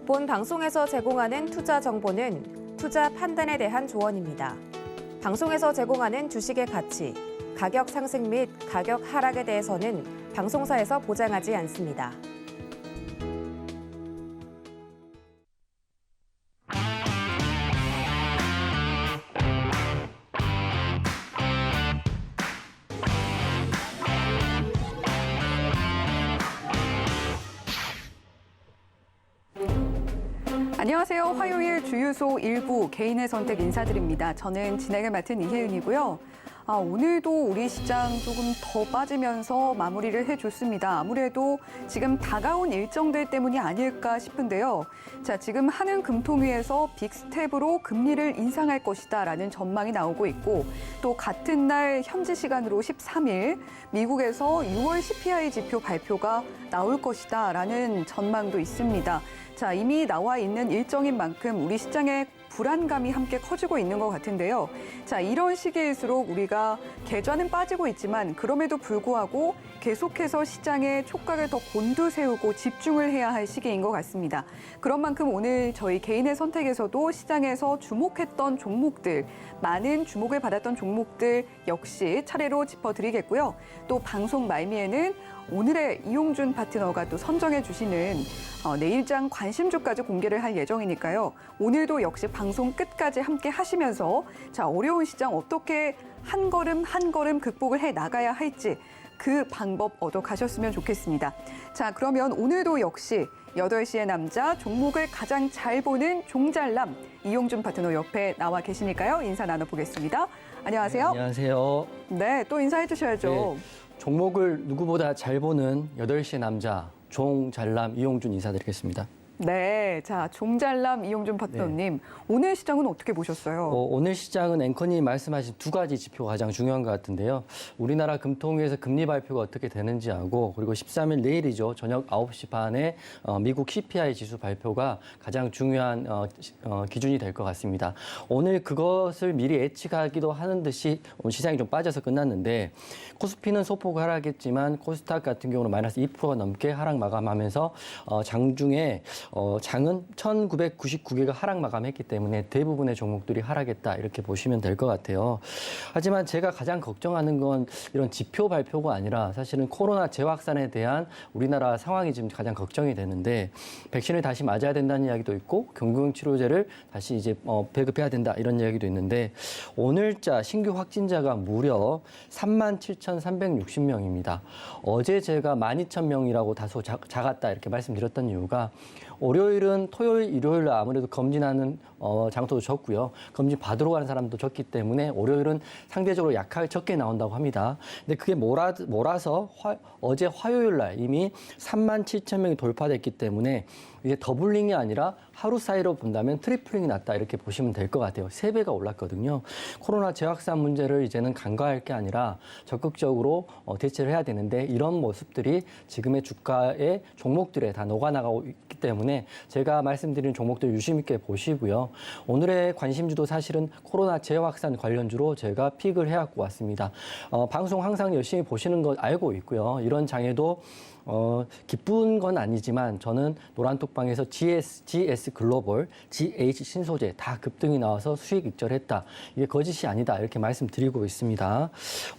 본 방송에서 제공하는 투자 정보는 투자 판단에 대한 조언입니다. 방송에서 제공하는 주식의 가치, 가격 상승 및 가격 하락에 대해서는 방송사에서 보장하지 않습니다. 안녕하세요. 화요일 주유소 일부 개인의 선택 인사드립니다. 저는 진행을 맡은 이혜은이고요. 오늘도 우리 시장 조금 더 빠지면서 마무리를 해줬습니다. 아무래도 지금 다가온 일정들 때문이 아닐까 싶은데요. 자, 지금 한은금통위에서 빅스텝으로 금리를 인상할 것이다라는 전망이 나오고 있고 또 같은 날 현지 시간으로 13일 미국에서 6월 CPI 지표 발표가 나올 것이다라는 전망도 있습니다. 자, 이미 나와 있는 일정인 만큼 우리 시장의 불안감이 함께 커지고 있는 것 같은데요. 자, 이런 시기일수록 우리가 계좌는 빠지고 있지만 그럼에도 불구하고 계속해서 시장의 촉각을 더 곤두세우고 집중을 해야 할 시기인 것 같습니다. 그런 만큼 오늘 저희 개인의 선택에서도 시장에서 주목했던 종목들, 많은 주목을 받았던 종목들 역시 차례로 짚어드리겠고요. 또 방송 말미에는 오늘의 이용준 파트너가 또 선정해 주시는 내일장 관심주까지 공개를 할 예정이니까요. 오늘도 역시 방송 끝까지 함께 하시면서 자, 어려운 시장 어떻게 한 걸음 한 걸음 극복을 해 나가야 할지 그 방법 얻어 가셨으면 좋겠습니다. 자, 그러면 오늘도 역시 8시의 남자 종목을 가장 잘 보는 종잘남 이용준 파트너 옆에 나와 계시니까요. 인사 나눠보겠습니다. 안녕하세요. 네, 안녕하세요. 네, 또 인사해 주셔야죠. 네, 종목을 누구보다 잘 보는 8시의 남자 종잘남 이용준 인사드리겠습니다. 네, 자, 종잘남 이용준 파트너님, 오늘 시장은 어떻게 보셨어요? 오늘 시장은 앵커님이 말씀하신 두 가지 지표가 가장 중요한 것 같은데요. 우리나라 금통위에서 금리 발표가 어떻게 되는지 하고 그리고 13일 내일이죠. 저녁 9시 반에 미국 CPI 지수 발표가 가장 중요한 기준이 될 것 같습니다. 오늘 그것을 미리 예측하기도 하는 듯이 시장이 좀 빠져서 끝났는데 코스피는 소폭 하락했지만 코스닥 같은 경우는 마이너스 2%가 넘게 하락 마감하면서 장중에 장은 1999개가 하락 마감했기 때문에 대부분의 종목들이 하락했다 이렇게 보시면 될 것 같아요. 하지만 제가 가장 걱정하는 건 이런 지표 발표가 아니라 사실은 코로나 재확산에 대한 우리나라 상황이 지금 가장 걱정이 되는데 백신을 다시 맞아야 된다는 이야기도 있고 경구용치료제를 다시 이제 배급해야 된다 이런 이야기도 있는데 오늘자 신규 확진자가 무려 37,360명입니다. 어제 제가 12,000명이라고 다소 작았다 이렇게 말씀드렸던 이유가 월요일은 토요일, 일요일 아무래도 검진하는 장소도 적고요. 검진 받으러 가는 사람도 적기 때문에 월요일은 상대적으로 약하게 적게 나온다고 합니다. 근데 그게 몰아서 어제 화요일 날 이미 37,000명이 돌파됐기 때문에 이게 더블링이 아니라 하루 사이로 본다면 트리플링이 났다 이렇게 보시면 될 것 같아요. 3배가 올랐거든요. 코로나 재확산 문제를 이제는 간과할 게 아니라 적극적으로 대처를 해야 되는데 이런 모습들이 지금의 주가의 종목들에 다 녹아나가고 있기 때문에 제가 말씀드린 종목들 유심 있게 보시고요. 오늘의 관심주도 사실은 코로나 재확산 관련주로 제가 픽을 해갖고 왔습니다. 방송 항상 열심히 보시는 거 알고 있고요. 이런 장에도 기쁜 건 아니지만 저는 노란톡방에서 GS 글로벌, GH 신소재 다 급등이 나와서 수익 익절했다. 이게 거짓이 아니다. 이렇게 말씀드리고 있습니다.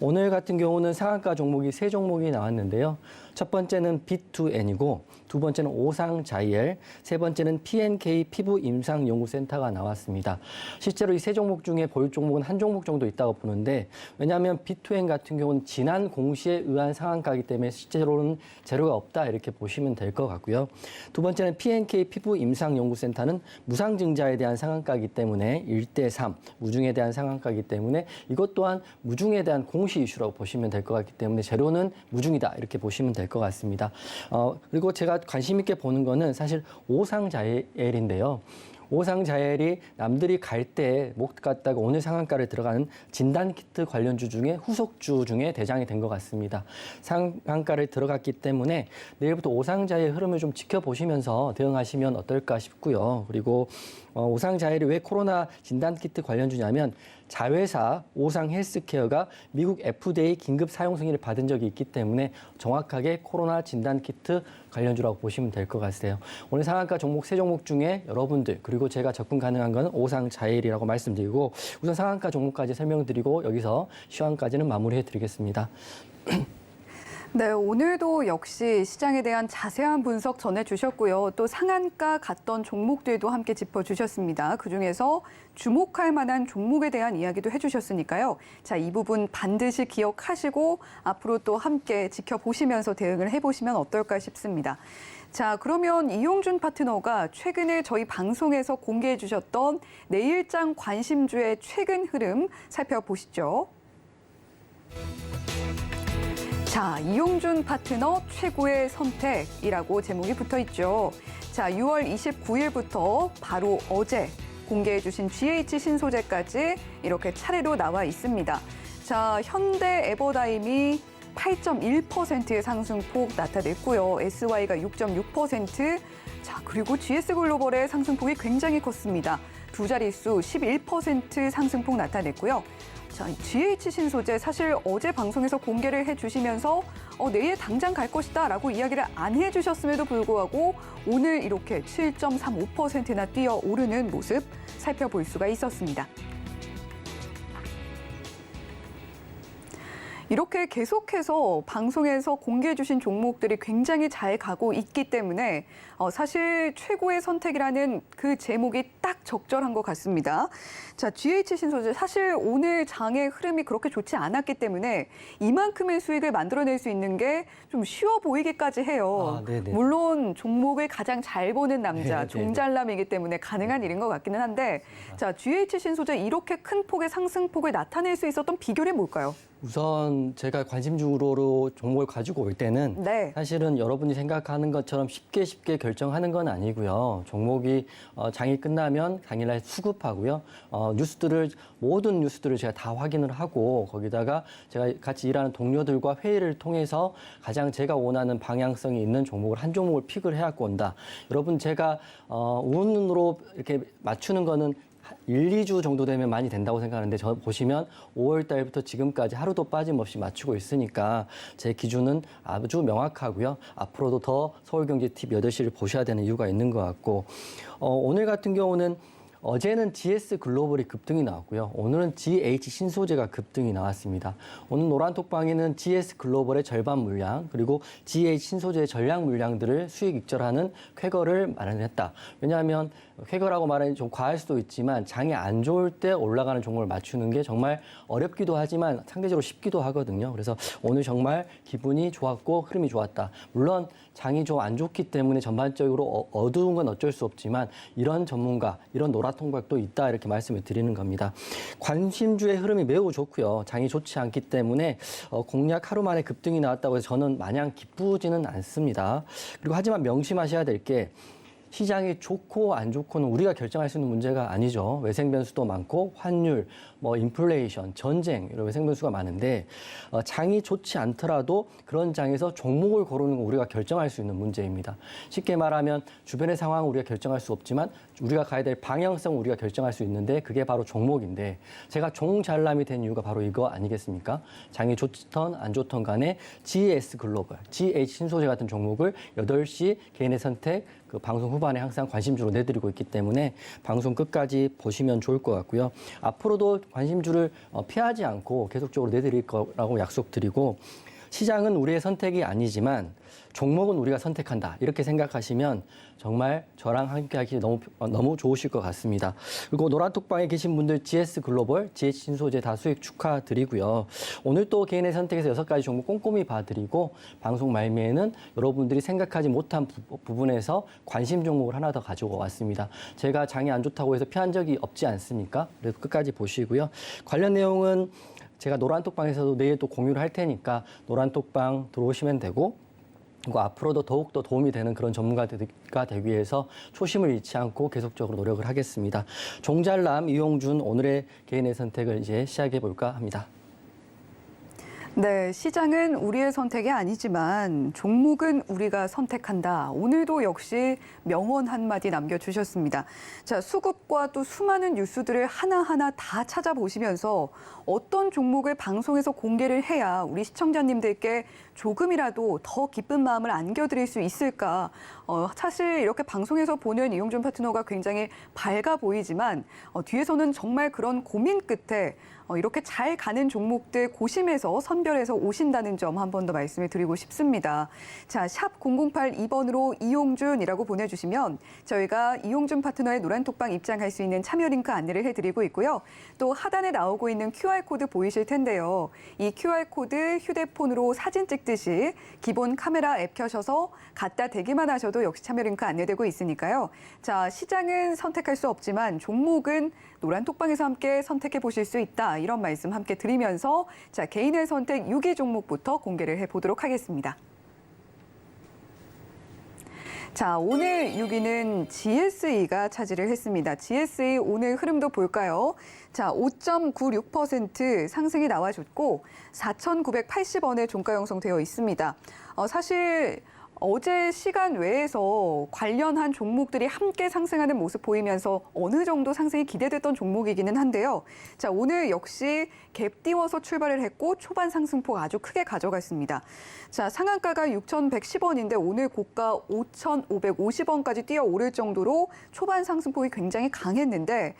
오늘 같은 경우는 상한가 종목이 3종목이 나왔는데요. 첫 번째는 B2N이고 두 번째는 오상자이엘, 세 번째는 PNK 피부임상연구센터가 나왔습니다. 실제로 이 3종목 중에 볼 종목은 한 종목 정도 있다고 보는데 왜냐하면 B2N 같은 경우는 지난 공시에 의한 상한가이기 때문에 실제로는 재료가 없다 이렇게 보시면 될 것 같고요. 두 번째는 PNK 피부임상연구센터는 무상증자에 대한 상한가이기 때문에 1대3 무중에 대한 상한가이기 때문에 이것 또한 무중에 대한 공시 이슈라고 보시면 될 것 같기 때문에 재료는 무중이다 이렇게 보시면 될 것 같습니다. 그리고 제가 관심 있게 보는 거는 사실 오상자이엘인데요. 오상자이엘이 남들이 갈 때 못 갔다가 오늘 상한가를 들어가는 진단키트 관련주 중에 후속주 중에 대장이 된 것 같습니다. 상한가를 들어갔기 때문에 내일부터 오상자이엘 흐름을 좀 지켜보시면서 대응하시면 어떨까 싶고요. 그리고 오상자일이 왜 코로나 진단키트 관련주냐면 자회사 오상헬스케어가 미국 FDA 긴급 사용 승인을 받은 적이 있기 때문에 정확하게 코로나 진단키트 관련주라고 보시면 될 것 같아요. 오늘 상한가 종목 세 종목 중에 여러분들 그리고 제가 접근 가능한 건 오상자일이라고 말씀드리고 우선 상한가 종목까지 설명드리고 여기서 시황까지는 마무리해드리겠습니다. 네, 오늘도 역시 시장에 대한 자세한 분석 전해주셨고요. 또 상한가 갔던 종목들도 함께 짚어주셨습니다. 그중에서 주목할 만한 종목에 대한 이야기도 해주셨으니까요. 자, 이 부분 반드시 기억하시고 앞으로 또 함께 지켜보시면서 대응을 해보시면 어떨까 싶습니다. 자, 그러면 이용준 파트너가 최근에 저희 방송에서 공개해 주셨던 내일장 관심주의 최근 흐름 살펴보시죠. 자, 이용준 파트너 최고의 선택이라고 제목이 붙어 있죠. 자, 6월 29일부터 바로 어제 공개해 주신 GH 신소재까지 이렇게 차례로 나와 있습니다. 자, 현대 에버다임이 8.1%의 상승폭 나타냈고요. SY가 6.6%, 자, 그리고 GS글로벌의 상승폭이 굉장히 컸습니다. 두 자릿수 11% 상승폭 나타냈고요. 자, GH 신소재 사실 어제 방송에서 공개를 해주시면서 내일 당장 갈 것이다 라고 이야기를 안 해주셨음에도 불구하고 오늘 이렇게 7.35%나 뛰어오르는 모습 살펴볼 수가 있었습니다. 이렇게 계속해서 방송에서 공개해 주신 종목들이 굉장히 잘 가고 있기 때문에 사실 최고의 선택이라는 그 제목이 딱 적절한 것 같습니다. 자, GH 신소재 사실 오늘 장의 흐름이 그렇게 좋지 않았기 때문에 이만큼의 수익을 만들어낼 수 있는 게 좀 쉬워 보이기까지 해요. 물론 종목을 가장 잘 보는 남자, 종잘남이기 때문에 가능한 일인 것 같기는 한데 자, GH 신소재 이렇게 큰 폭의 상승폭을 나타낼 수 있었던 비결이 뭘까요? 우선 제가 관심주로 종목을 가지고 올 때는 사실은 여러분이 생각하는 것처럼 쉽게 결정하는 건 아니고요. 종목이 장이 끝나면 당일날 수급하고요. 모든 뉴스들을 제가 다 확인을 하고 거기다가 제가 같이 일하는 동료들과 회의를 통해서 가장 제가 원하는 방향성이 있는 종목을 한 종목을 픽을 해갖고 온다. 여러분 제가 운으로 이렇게 맞추는 거는 1, 2주 정도 되면 많이 된다고 생각하는데 저 보시면 5월 달부터 지금까지 하루도 빠짐없이 맞추고 있으니까 제 기준은 아주 명확하고요. 앞으로도 더 서울경제TV 8시를 보셔야 되는 이유가 있는 것 같고 오늘 같은 경우는 어제는 GS글로벌이 급등이 나왔고요. 오늘은 GH 신소재가 급등이 나왔습니다. 오늘 노란톡방에는 GS글로벌의 절반 물량 그리고 GH 신소재의 전량 물량들을 수익 익절하는 쾌거를 마련했다. 왜냐하면 쾌거라고 말하면 좀 과할 수도 있지만 장이 안 좋을 때 올라가는 종목을 맞추는 게 정말 어렵기도 하지만 상대적으로 쉽기도 하거든요. 그래서 오늘 정말 기분이 좋았고 흐름이 좋았다. 물론 장이 좀 안 좋기 때문에 전반적으로 어두운 건 어쩔 수 없지만 이런 전문가, 이런 노라통각도 있다 이렇게 말씀을 드리는 겁니다. 관심주의 흐름이 매우 좋고요. 장이 좋지 않기 때문에 공략 하루 만에 급등이 나왔다고 해서 저는 마냥 기쁘지는 않습니다. 그리고 하지만 명심하셔야 될 게 시장이 좋고 안 좋고는 우리가 결정할 수 있는 문제가 아니죠. 외생 변수도 많고 환율, 인플레이션, 전쟁 이런 외생 변수가 많은데 장이 좋지 않더라도 그런 장에서 종목을 고르는 건 우리가 결정할 수 있는 문제입니다. 쉽게 말하면 주변의 상황을 우리가 결정할 수 없지만 우리가 가야 될 방향성을 우리가 결정할 수 있는데 그게 바로 종목인데 제가 종잘남이 된 이유가 바로 이거 아니겠습니까? 장이 좋던 안 좋던 간에 GS글로벌, GH 신소재 같은 종목을 8시 개인의 선택 그 방송 후반에 항상 관심주로 내드리고 있기 때문에 방송 끝까지 보시면 좋을 것 같고요. 앞으로도 관심주를 피하지 않고 계속적으로 내드릴 거라고 약속드리고 시장은 우리의 선택이 아니지만 종목은 우리가 선택한다. 이렇게 생각하시면 정말 저랑 함께 하기 너무 좋으실 것 같습니다. 그리고 노란톡방에 계신 분들 GS글로벌, GH 신소재 다 수익 축하드리고요. 오늘 또 개인의 선택에서 6가지 종목 꼼꼼히 봐드리고 방송 말미에는 여러분들이 생각하지 못한 부분에서 관심 종목을 하나 더 가지고 왔습니다. 제가 장이 안 좋다고 해서 피한 적이 없지 않습니까? 그래서 끝까지 보시고요. 관련 내용은 제가 노란톡방에서도 내일 또 공유를 할 테니까 노란톡방 들어오시면 되고 그리고 앞으로도 더욱더 도움이 되는 그런 전문가가 되기 위해서 초심을 잃지 않고 계속적으로 노력을 하겠습니다. 종잘남 이용준 오늘의 개인의 선택을 이제 시작해 볼까 합니다. 네, 시장은 우리의 선택이 아니지만 종목은 우리가 선택한다. 오늘도 역시 명언 한마디 남겨주셨습니다. 자, 수급과 또 수많은 뉴스들을 하나하나 다 찾아보시면서 어떤 종목을 방송에서 공개를 해야 우리 시청자님들께 조금이라도 더 기쁜 마음을 안겨드릴 수 있을까? 사실 이렇게 방송에서 보는 이용준 파트너가 굉장히 밝아 보이지만 뒤에서는 정말 그런 고민 끝에 이렇게 잘 가는 종목들 고심해서 선별해서 오신다는 점 한 번 더 말씀을 드리고 싶습니다. 자, 샵 0082번으로 이용준이라고 보내주시면 저희가 이용준 파트너의 노란톡방 입장할 수 있는 참여 링크 안내를 해드리고 있고요. 또 하단에 나오고 있는 QR코드 보이실 텐데요. 이 QR코드 휴대폰으로 사진 찍듯이 기본 카메라 앱 켜셔서 갖다 대기만 하셔도 역시 참여 링크 안내되고 있으니까요. 자, 시장은 선택할 수 없지만 종목은 노란톡방에서 함께 선택해 보실 수 있다. 이런 말씀 함께 드리면서 자, 개인의 선택 6위 종목부터 공개를 해보도록 하겠습니다. 자, 오늘 6위는 GSE가 차지를 했습니다. GSE 오늘 흐름도 볼까요? 자, 5.96% 상승이 나와줬고 4,980원에 종가 형성되어 있습니다. 사실 어제 시간 외에서 관련한 종목들이 함께 상승하는 모습 보이면서 어느 정도 상승이 기대됐던 종목이기는 한데요. 자, 오늘 역시 갭 띄워서 출발을 했고 초반 상승폭 아주 크게 가져갔습니다. 자, 상한가가 6,110원인데 오늘 고가 5,550원까지 뛰어오를 정도로 초반 상승폭이 굉장히 강했는데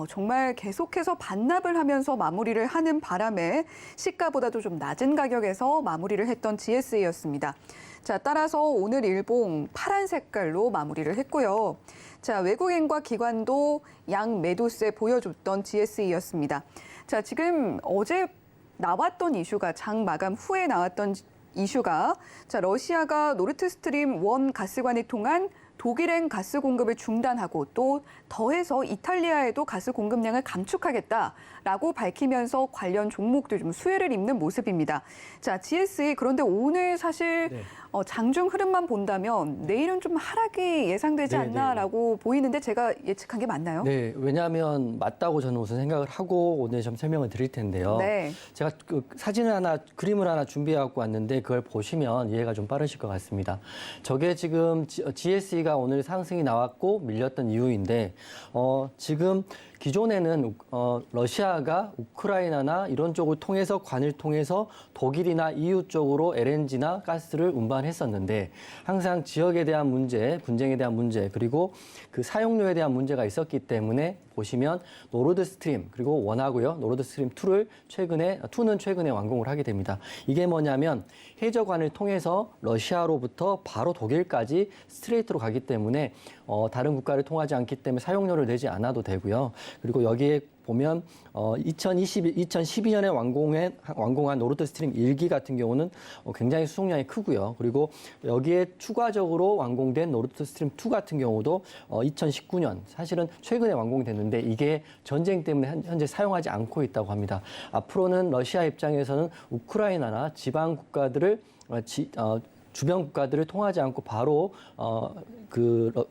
정말 계속해서 반납을 하면서 마무리를 하는 바람에 시가보다도 좀 낮은 가격에서 마무리를 했던 GSE였습니다. 자, 따라서 오늘 일봉 파란 색깔로 마무리를 했고요. 자, 외국인과 기관도 양 매도세 보여줬던 GSE였습니다. 자, 지금 어제 나왔던 이슈가 장 마감 후에 나왔던 이슈가 자, 러시아가 노르트스트림 1 가스관을 통한 독일행 가스 공급을 중단하고 또 더해서 이탈리아에도 가스 공급량을 감축하겠다라고 밝히면서 관련 종목들 좀 수혜를 입는 모습입니다. 자, GSE 그런데 오늘 사실 네. 장중 흐름만 본다면 내일은 좀 하락이 예상되지 네, 않나라고 보이는데 제가 예측한 게 맞나요? 네, 왜냐하면 맞다고 저는 우선 생각을 하고 오늘 좀 설명을 드릴 텐데요. 네. 제가 그 사진을 하나, 그림을 하나 준비해 갖고 왔는데 그걸 보시면 이해가 좀 빠르실 것 같습니다. 저게 지금 GSE가 오늘 상승이 나왔고 밀렸던 이유인데 지금 기존에는 러시아가 우크라이나나 이런 쪽을 통해서 관을 통해서 독일이나 EU 쪽으로 LNG나 가스를 운반했었는데 항상 지역에 대한 문제, 분쟁에 대한 문제 그리고 그 사용료에 대한 문제가 있었기 때문에 보시면 노르드 스트림 그리고 1하고요. 노르드 스트림 2는 최근에 완공을 하게 됩니다. 이게 뭐냐면 해저관을 통해서 러시아로부터 바로 독일까지 스트레이트로 가기 때문에 다른 국가를 통하지 않기 때문에 사용료를 내지 않아도 되고요. 그리고 여기에 보면 2012년에 완공한 노르드 스트림 1기 같은 경우는 굉장히 수송량이 크고요. 그리고 여기에 추가적으로 완공된 노르드 스트림 2 같은 경우도 2019년 사실은 최근에 완공이 됐는데 이게 전쟁 때문에 현재 사용하지 않고 있다고 합니다. 앞으로는 러시아 입장에서는 우크라이나나 지방 국가들을 주변 국가들을 통하지 않고 바로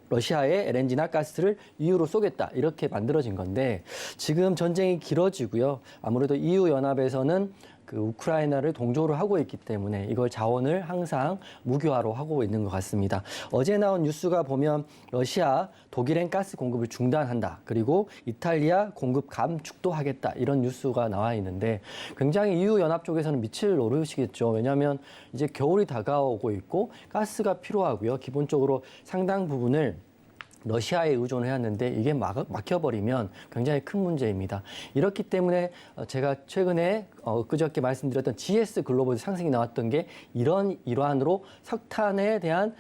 러시아의 LNG나 가스를 EU로 쏘겠다 이렇게 만들어진 건데 지금 전쟁이 길어지고요. 아무래도 EU 연합에서는 그 우크라이나를 동조를 하고 있기 때문에 이걸 자원을 항상 무기화로 하고 있는 것 같습니다. 어제 나온 뉴스가 보면 러시아 독일행 가스 공급을 중단한다. 그리고 이탈리아 공급 감축도 하겠다. 이런 뉴스가 나와 있는데 굉장히 EU 연합 쪽에서는 밑을 노리시겠죠. 왜냐하면 이제 겨울이 다가오고 있고 가스가 필요하고요. 기본적으로 상당 부분을 러시아에 의존을 해왔는데 이게 막혀버리면 굉장히 큰 문제입니다. 이렇기 때문에 제가 최근에 그저께 말씀드렸던 GS 글로벌 상승이 나왔던 게 이런 일환으로 석탄에 대한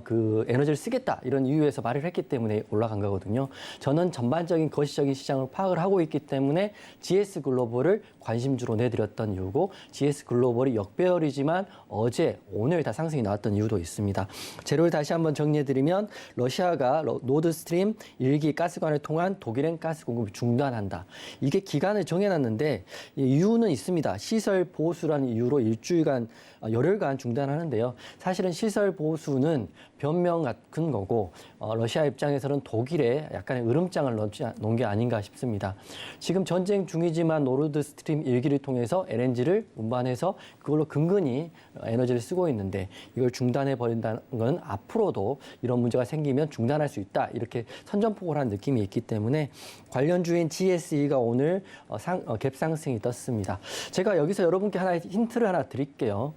그 에너지를 쓰겠다 이런 이유에서 발휘를 했기 때문에 올라간 거거든요. 저는 전반적인 거시적인 시장을 파악을 하고 있기 때문에 GS 글로벌을 관심주로 내드렸던 이유고 GS 글로벌이 역배열이지만 어제 오늘 다 상승이 나왔던 이유도 있습니다. 재료를 다시 한번 정리해드리면 러시아가 노드스트림 1기 가스관을 통한 독일행 가스 공급을 중단한다. 이게 기간을 정해놨는데 이유는 있습니다. 시설 보수라는 이유로 일주일간, 열흘간 중단하는데요. 사실은 시설 보수는 변명 같은 거고 러시아 입장에서는 독일에 약간의 으름장을 놓은 게 아닌가 싶습니다. 지금 전쟁 중이지만 노르드 스트림 1기를 통해서 LNG를 운반해서 그걸로 근근히 에너지를 쓰고 있는데 이걸 중단해 버린다는 건 앞으로도 이런 문제가 생기면 중단할 수 있다. 이렇게 선전포고를 한 느낌이 있기 때문에 관련주인 GSE가 오늘 갭 상승이 떴습니다. 제가 여기서 여러분께 힌트를 하나 드릴게요.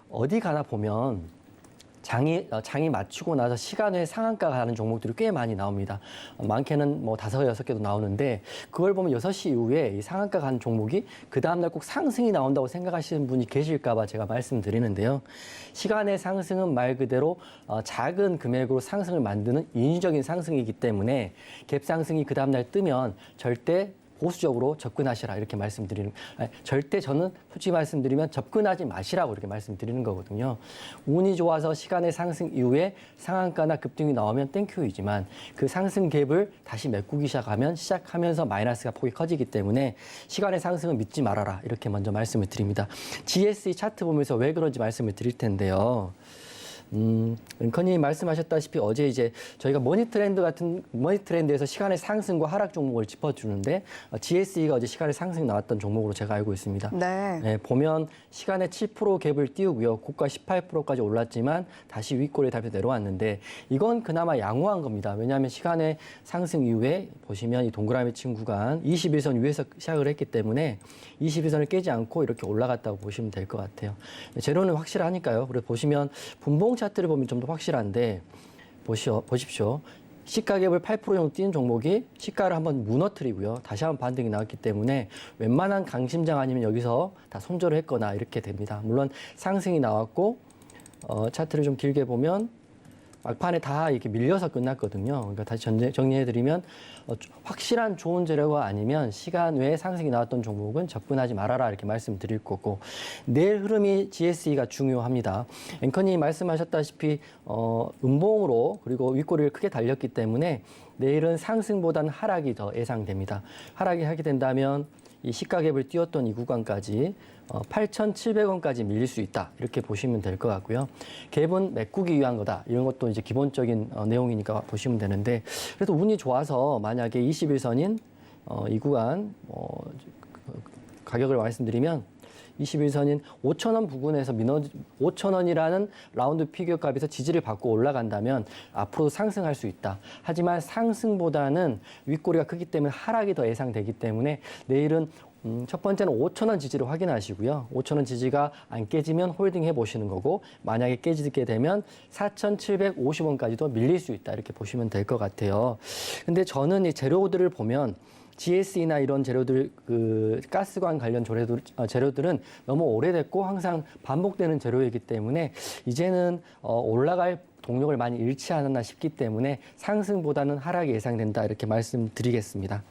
어디 가나 보면 장이 맞추고 나서 시간 외에 상한가가 가는 종목들이 꽤 많이 나옵니다. 많게는 뭐 5, 6개도 나오는데 그걸 보면 6시 이후에 이 상한가 가는 종목이 그 다음날 꼭 상승이 나온다고 생각하시는 분이 계실까 봐 제가 말씀드리는데요. 시간의 상승은 말 그대로 작은 금액으로 상승을 만드는 인위적인 상승이기 때문에 갭 상승이 그 다음날 뜨면 절대 보수적으로 접근하시라 이렇게 말씀드리는, 절대 저는 솔직히 말씀드리면 접근하지 마시라고 이렇게 말씀드리는 거거든요. 운이 좋아서 시간의 상승 이후에 상한가나 급등이 나오면 땡큐이지만 그 상승 갭을 다시 메꾸기 시작하면서 마이너스가 폭이 커지기 때문에 시간의 상승은 믿지 말아라 이렇게 먼저 말씀을 드립니다. GSE 차트 보면서 왜 그런지 말씀을 드릴 텐데요. 앵커님 말씀하셨다시피 어제 이제 저희가 머니트렌드에서 시간의 상승과 하락 종목을 짚어주는데 GSE가 어제 시간의 상승 나왔던 종목으로 제가 알고 있습니다. 네. 네, 보면 시간의 7% 갭을 띄우고요. 고가 18%까지 올랐지만 다시 윗골에 달려 내려왔는데 이건 그나마 양호한 겁니다. 왜냐하면 시간의 상승 이후에 보시면 이 동그라미 친 구간 21선 위에서 시작을 했기 때문에 21선을 깨지 않고 이렇게 올라갔다고 보시면 될 것 같아요. 재료는 확실하니까요. 그래서 보시면 분봉 차트를 보면 좀 더 확실한데 보십시오. 시가갭을 8% 정도 뛰는 종목이 시가를 한번 무너뜨리고요. 다시 한번 반등이 나왔기 때문에 웬만한 강심장 아니면 여기서 다 손절을 했거나 이렇게 됩니다. 물론 상승이 나왔고 차트를 좀 길게 보면 막판에 다 이렇게 밀려서 끝났거든요. 그러니까 다시 정리해드리면 확실한 좋은 재료가 아니면 시간 외에 상승이 나왔던 종목은 접근하지 말아라 이렇게 말씀드릴 거고 내일 흐름이 GSE가 중요합니다. 앵커님 말씀하셨다시피 음봉으로 그리고 윗꼬리를 크게 달렸기 때문에 내일은 상승보다는 하락이 더 예상됩니다. 하락이 하게 된다면 이 시가갭을 띄웠던 이 구간까지 8,700원까지 밀릴 수 있다. 이렇게 보시면 될 것 같고요. 갭은 메꾸기 위한 거다. 이런 것도 이제 기본적인 내용이니까 보시면 되는데 그래도 운이 좋아서 만약에 21선인 이 구간 가격을 말씀드리면 21선인 5,000원 부근에서 5,000원이라는 라운드 피겨 값에서 지지를 받고 올라간다면 앞으로 상승할 수 있다. 하지만 상승보다는 윗꼬리가 크기 때문에 하락이 더 예상되기 때문에 내일은 첫 번째는 5,000원 지지를 확인하시고요. 5,000원 지지가 안 깨지면 홀딩 해보시는 거고 만약에 깨지게 되면 4,750원까지도 밀릴 수 있다. 이렇게 보시면 될 것 같아요. 근데 저는 이 재료들을 보면 GSE나 이런 재료들, 가스관 관련 재료들은 너무 오래됐고 항상 반복되는 재료이기 때문에 이제는 올라갈 동력을 많이 잃지 않았나 싶기 때문에 상승보다는 하락이 예상된다. 이렇게 말씀드리겠습니다.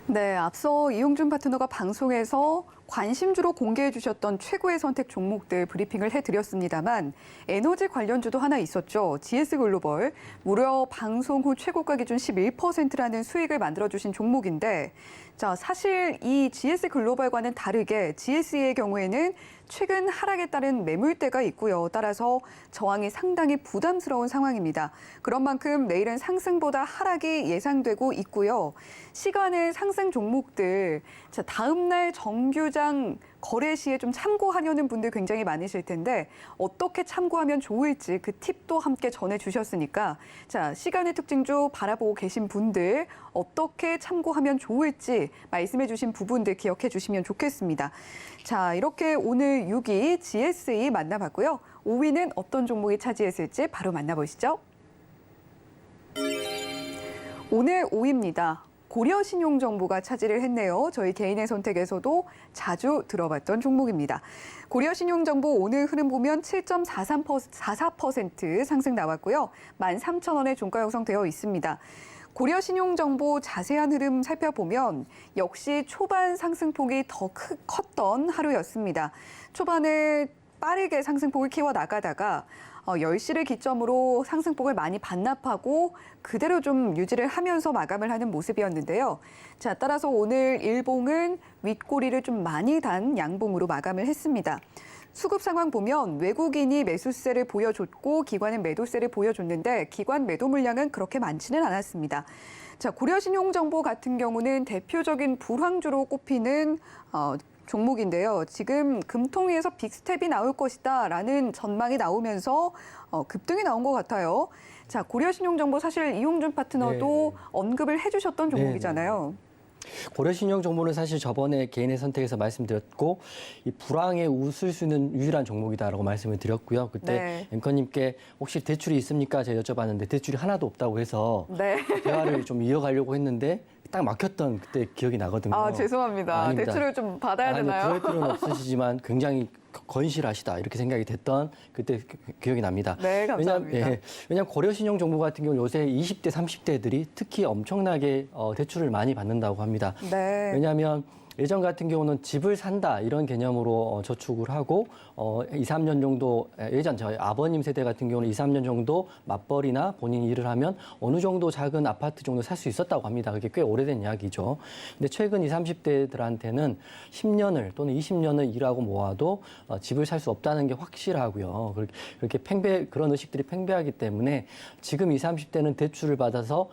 네, 앞서 이용준 파트너가 방송에서 관심주로 공개해 주셨던 최고의 선택 종목들 브리핑을 해드렸습니다만 에너지 관련주도 하나 있었죠. GS글로벌 무려 방송 후 최고가 기준 11%라는 수익을 만들어주신 종목인데 자, 사실 이 GS글로벌과는 다르게 GSE의 경우에는 최근 하락에 따른 매물대가 있고요. 따라서 저항이 상당히 부담스러운 상황입니다. 그런 만큼 내일은 상승보다 하락이 예상되고 있고요. 시간의 상승 종목들, 자, 다음 날 정규장 거래 시에 좀 참고하려는 분들 굉장히 많으실 텐데 어떻게 참고하면 좋을지 그 팁도 함께 전해주셨으니까 자, 시간의 특징주 바라보고 계신 분들 어떻게 참고하면 좋을지 말씀해 주신 부분들 기억해 주시면 좋겠습니다. 자, 이렇게 오늘 6위 GSE 만나봤고요. 5위는 어떤 종목이 차지했을지 바로 만나보시죠. 오늘 5위입니다. 고려신용정보가 차지를 했네요. 저희 개인의 선택에서도 자주 들어봤던 종목입니다. 고려신용정보 오늘 흐름 보면 7.44% 상승 나왔고요. 13,000원에 종가 형성되어 있습니다. 고려신용정보 자세한 흐름 살펴보면 역시 초반 상승폭이 더 컸던 하루였습니다. 초반에 빠르게 상승폭을 키워나가다가 10시를 기점으로 상승폭을 많이 반납하고 그대로 좀 유지를 하면서 마감을 하는 모습이었는데요. 자, 따라서 오늘 일봉은 윗꼬리를 좀 많이 단 양봉으로 마감을 했습니다. 수급 상황 보면 외국인이 매수세를 보여줬고 기관은 매도세를 보여줬는데 기관 매도 물량은 그렇게 많지는 않았습니다. 자, 고려신용정보 같은 경우는 대표적인 불황주로 꼽히는 종목인데요. 지금 금통위에서 빅스텝이 나올 것이다라는 전망이 나오면서 급등이 나온 것 같아요. 자, 고려신용정보 사실 이용준 파트너도 네. 언급을 해주셨던 종목이잖아요. 고려신용정보는 사실 저번에 개인의 선택에서 말씀드렸고 이 불황에 웃을 수 있는 유일한 종목이다라고 말씀을 드렸고요. 그때 네. 앵커님께 혹시 대출이 있습니까? 제가 여쭤봤는데 대출이 하나도 없다고 해서 네. 대화를 좀 이어가려고 했는데 딱 막혔던 그때 기억이 나거든요. 아, 죄송합니다. 아닙니다. 대출을 좀 받아야 아니요, 되나요? 그럴 필요는 없으시지만 굉장히 건실하시다 이렇게 생각이 됐던 그때 기억이 납니다. 네, 감사합니다. 왜냐하면 고려신용정보 같은 경우 요새 20대, 30대들이 특히 엄청나게 대출을 많이 받는다고 합니다. 네. 왜냐하면 예전 같은 경우는 집을 산다 이런 개념으로 저축을 하고 2, 3년 정도 예전 저희 아버님 세대 같은 경우는 2, 3년 정도 맞벌이나 본인이 일을 하면 어느 정도 작은 아파트 정도 살 수 있었다고 합니다. 그게 꽤 오래된 이야기죠. 근데 최근 20, 30대들한테는 10년을 또는 20년을 일하고 모아도 집을 살 수 없다는 게 확실하고요. 그렇게 그런 의식들이 팽배하기 때문에 지금 20, 30대는 대출을 받아서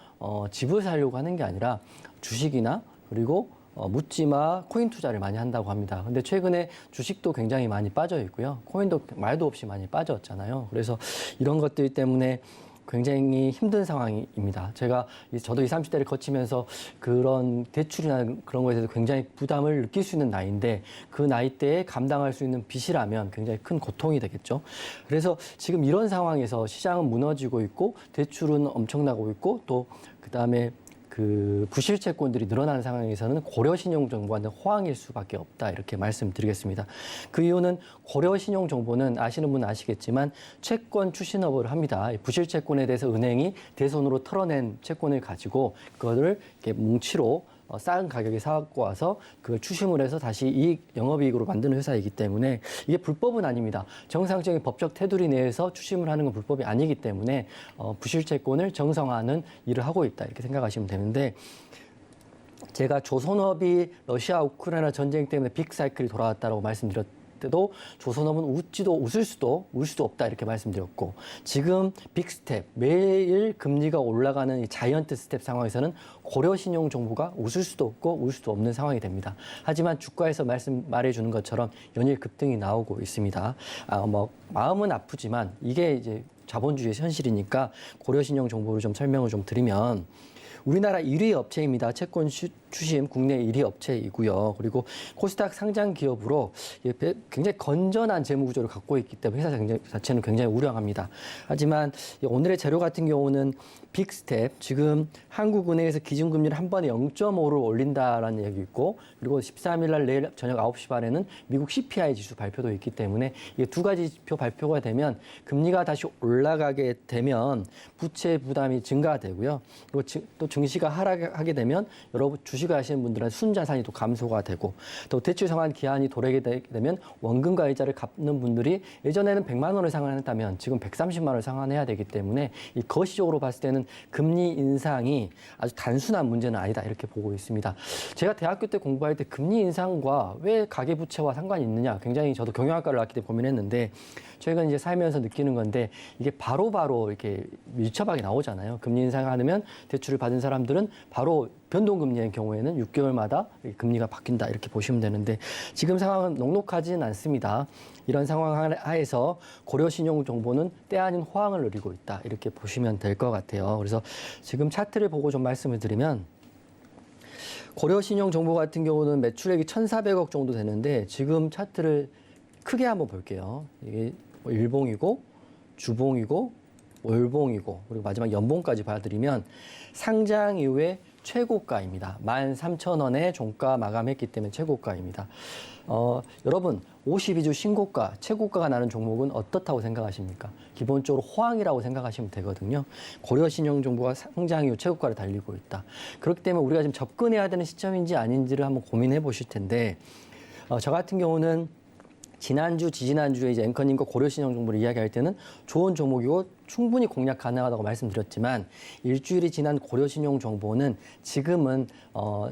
집을 사려고 하는 게 아니라 주식이나 그리고 묻지마 코인 투자를 많이 한다고 합니다. 근데 최근에 주식도 굉장히 많이 빠져 있고요. 코인도 말도 없이 많이 빠졌잖아요. 그래서 이런 것들 때문에 굉장히 힘든 상황입니다. 저도 20, 30대를 거치면서 그런 대출이나 그런 거에 대해서 굉장히 부담을 느낄 수 있는 나이인데 그 나이대에 감당할 수 있는 빚이라면 굉장히 큰 고통이 되겠죠. 그래서 지금 이런 상황에서 시장은 무너지고 있고 대출은 엄청나고 있고 또 그다음에 부실채권들이 늘어나는 상황에서는 고려신용정보한테 호황일 수밖에 없다 이렇게 말씀드리겠습니다. 그 이유는 고려신용정보는 아시는 분은 아시겠지만 채권 추신업을 합니다. 부실채권에 대해서 은행이 대손으로 털어낸 채권을 가지고 그거를 이렇게 뭉치로 싼 가격에 사갖고 와서 그걸 추심을 해서 다시 영업이익으로 만드는 회사이기 때문에 이게 불법은 아닙니다. 정상적인 법적 테두리 내에서 추심을 하는 건 불법이 아니기 때문에 부실채권을 정상화하는 일을 하고 있다 이렇게 생각하시면 되는데 제가 조선업이 러시아 우크라이나 전쟁 때문에 빅사이클이 돌아왔다고 말씀드렸때도 조선업은 웃을 수도 울 수도 없다 이렇게 말씀드렸고 지금 빅스텝 매일 금리가 올라가는 이 자이언트 스텝 상황에서는 고려신용정보가 웃을 수도 없고 울 수도 없는 상황이 됩니다. 하지만 주가에서 말해주는 것처럼 연일 급등이 나오고 있습니다. 마음은 아프지만 이게 이제 자본주의의 현실이니까 고려신용정보를 좀 설명을 좀 드리면 우리나라 1위 업체입니다. 채권 추심 국내 1위 업체이고요. 그리고 코스닥 상장 기업으로 굉장히 건전한 재무 구조를 갖고 있기 때문에 회사 자체는 굉장히 우량합니다. 하지만 오늘의 재료 같은 경우는 빅스텝, 지금 한국은행에서 기준금리를 한 번에 0.5를 올린다라는 얘기 있고 그리고 13일 날 내일 저녁 9시 반에는 미국 CPI 지수 발표도 있기 때문에 이게 두 가지 지표 발표가 되면 금리가 다시 올라가게 되면 부채 부담이 증가되고요. 그리고 또 증시가 하락하게 되면 여러분 주식을 하시는 분들은 순자산이 또 감소가 되고 또 대출 상환 기한이 도래하게 되면 원금과 이자를 갚는 분들이 예전에는 100만 원을 상환했다면 지금 130만 원을 상환해야 되기 때문에 이 거시적으로 봤을 때는 금리 인상이 아주 단순한 문제는 아니다 이렇게 보고 있습니다. 제가 대학교 때 공부할 때 금리 인상과 왜 가계부채와 상관이 있느냐 굉장히 저도 경영학과를 나왔기 때문에 고민했는데 최근 이제 살면서 느끼는 건데 이게 바로바로 이렇게 밀접하게 나오잖아요. 금리 인상하면 대출을 받은 사람들은 바로 변동금리의 경우에는 6개월마다 금리가 바뀐다 이렇게 보시면 되는데 지금 상황은 녹록하지는 않습니다. 이런 상황 하에서 고려신용정보는 때 아닌 호황을 누리고 있다 이렇게 보시면 될 것 같아요. 그래서 지금 차트를 보고 좀 말씀을 드리면 고려신용정보 같은 경우는 매출액이 1,400억 정도 되는데 지금 차트를 크게 한번 볼게요. 이게 일봉이고 주봉이고 월봉이고 그리고 마지막 연봉까지 봐드리면 상장 이후에 최고가입니다. 13,000원에 종가 마감했기 때문에 최고가입니다. 여러분 52주 신고가, 최고가가 나는 종목은 어떻다고 생각하십니까? 기본적으로 호황이라고 생각하시면 되거든요. 고려신용정보가 상장 이후 최고가를 달리고 있다. 그렇기 때문에 우리가 지금 접근해야 되는 시점인지 아닌지를 한번 고민해 보실 텐데 저 같은 경우는 지난주, 지지난주에 이제 앵커님과 고려신용 정보를 이야기할 때는 좋은 종목이고 충분히 공략 가능하다고 말씀드렸지만 일주일이 지난 고려신용 정보는 지금은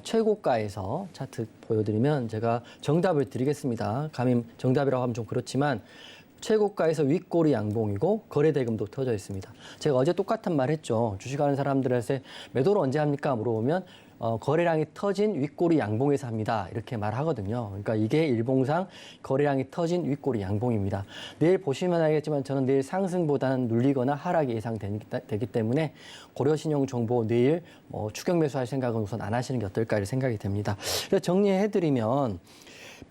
최고가에서 차트 보여드리면 제가 정답을 드리겠습니다. 감히 정답이라고 하면 좀 그렇지만 최고가에서 윗꼬리 양봉이고 거래 대금도 터져 있습니다. 제가 어제 똑같은 말 했죠. 주식하는 사람들한테 매도를 언제 합니까? 물어보면 거래량이 터진 윗꼬리 양봉에서 합니다. 이렇게 말하거든요. 그러니까 이게 일봉상 거래량이 터진 윗꼬리 양봉입니다. 내일 보시면 알겠지만 저는 내일 상승보다는 눌리거나 하락이 예상되기 때문에 고려신용정보 내일 추격 매수할 생각은 우선 안 하시는 게 어떨까 이런 생각이 됩니다. 그래서 정리해드리면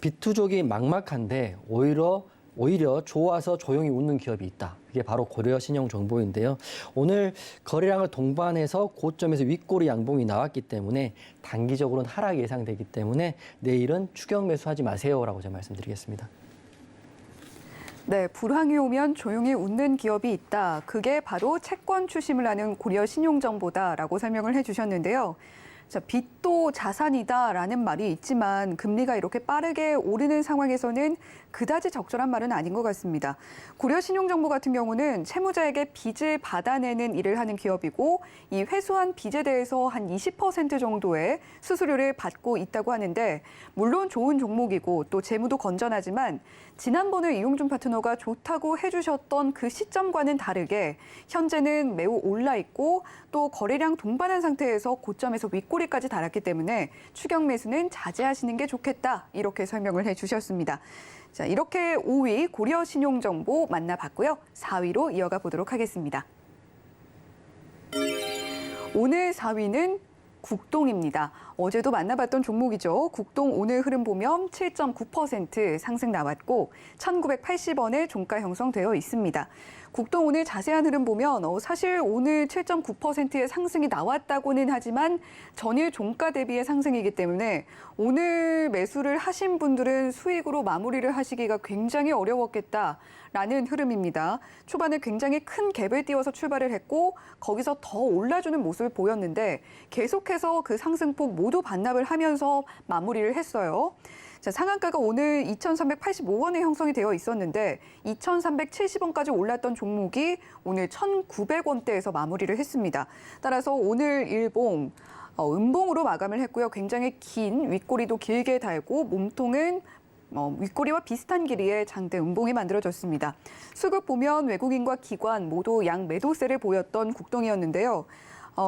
비투족이 막막한데 오히려 좋아서 조용히 웃는 기업이 있다. 이게 바로 고려신용정보인데요. 오늘 거래량을 동반해서 고점에서 윗꼬리 양봉이 나왔기 때문에 단기적으로는 하락이 예상되기 때문에 내일은 추격 매수하지 마세요라고 제가 말씀드리겠습니다. 네, 불황이 오면 조용히 웃는 기업이 있다. 그게 바로 채권 추심을 하는 고려신용정보다라고 설명을 해주셨는데요. 자, 빚도 자산이다라는 말이 있지만 금리가 이렇게 빠르게 오르는 상황에서는 그다지 적절한 말은 아닌 것 같습니다. 고려신용정보 같은 경우는 채무자에게 빚을 받아내는 일을 하는 기업이고 이 회수한 빚에 대해서 한 20% 정도의 수수료를 받고 있다고 하는데 물론 좋은 종목이고 또 재무도 건전하지만 지난번에 이용준 파트너가 좋다고 해주셨던 그 시점과는 다르게 현재는 매우 올라 있고 또 거래량 동반한 상태에서 고점에서 윗꼬리까지 달았기 때문에 추격 매수는 자제하시는 게 좋겠다 이렇게 설명을 해주셨습니다. 자, 이렇게 5위 고려신용정보 만나봤고요. 4위로 이어가 보도록 하겠습니다. 오늘 4위는 국동입니다. 어제도 만나봤던 종목이죠. 국동 오늘 흐름 보면 7.9% 상승 나왔고 1,980원에 종가 형성되어 있습니다. 국동 오늘 자세한 흐름 보면 사실 오늘 7.9%의 상승이 나왔다고는 하지만 전일 종가 대비의 상승이기 때문에 오늘 매수를 하신 분들은 수익으로 마무리를 하시기가 굉장히 어려웠겠다라는 흐름입니다. 초반에 굉장히 큰 갭을 띄워서 출발을 했고 거기서 더 올라주는 모습을 보였는데 계속해서 그 상승폭 모두 반납을 하면서 마무리를 했어요. 자, 상한가가 오늘 2,385원에 형성이 되어 있었는데 2,370원까지 올랐던 종목이 오늘 1,900원대에서 마무리를 했습니다. 따라서 오늘 일봉 음봉으로 마감을 했고요. 굉장히 긴 윗꼬리도 길게 달고 몸통은 윗꼬리와 비슷한 길이의 장대 음봉이 만들어졌습니다. 수급 보면 외국인과 기관 모두 양 매도세를 보였던 국동이었는데요.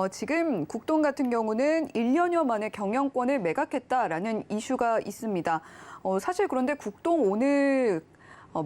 지금 국동 같은 경우는 1년여 만에 경영권을 매각했다라는 이슈가 있습니다. 사실 그런데 국동 오늘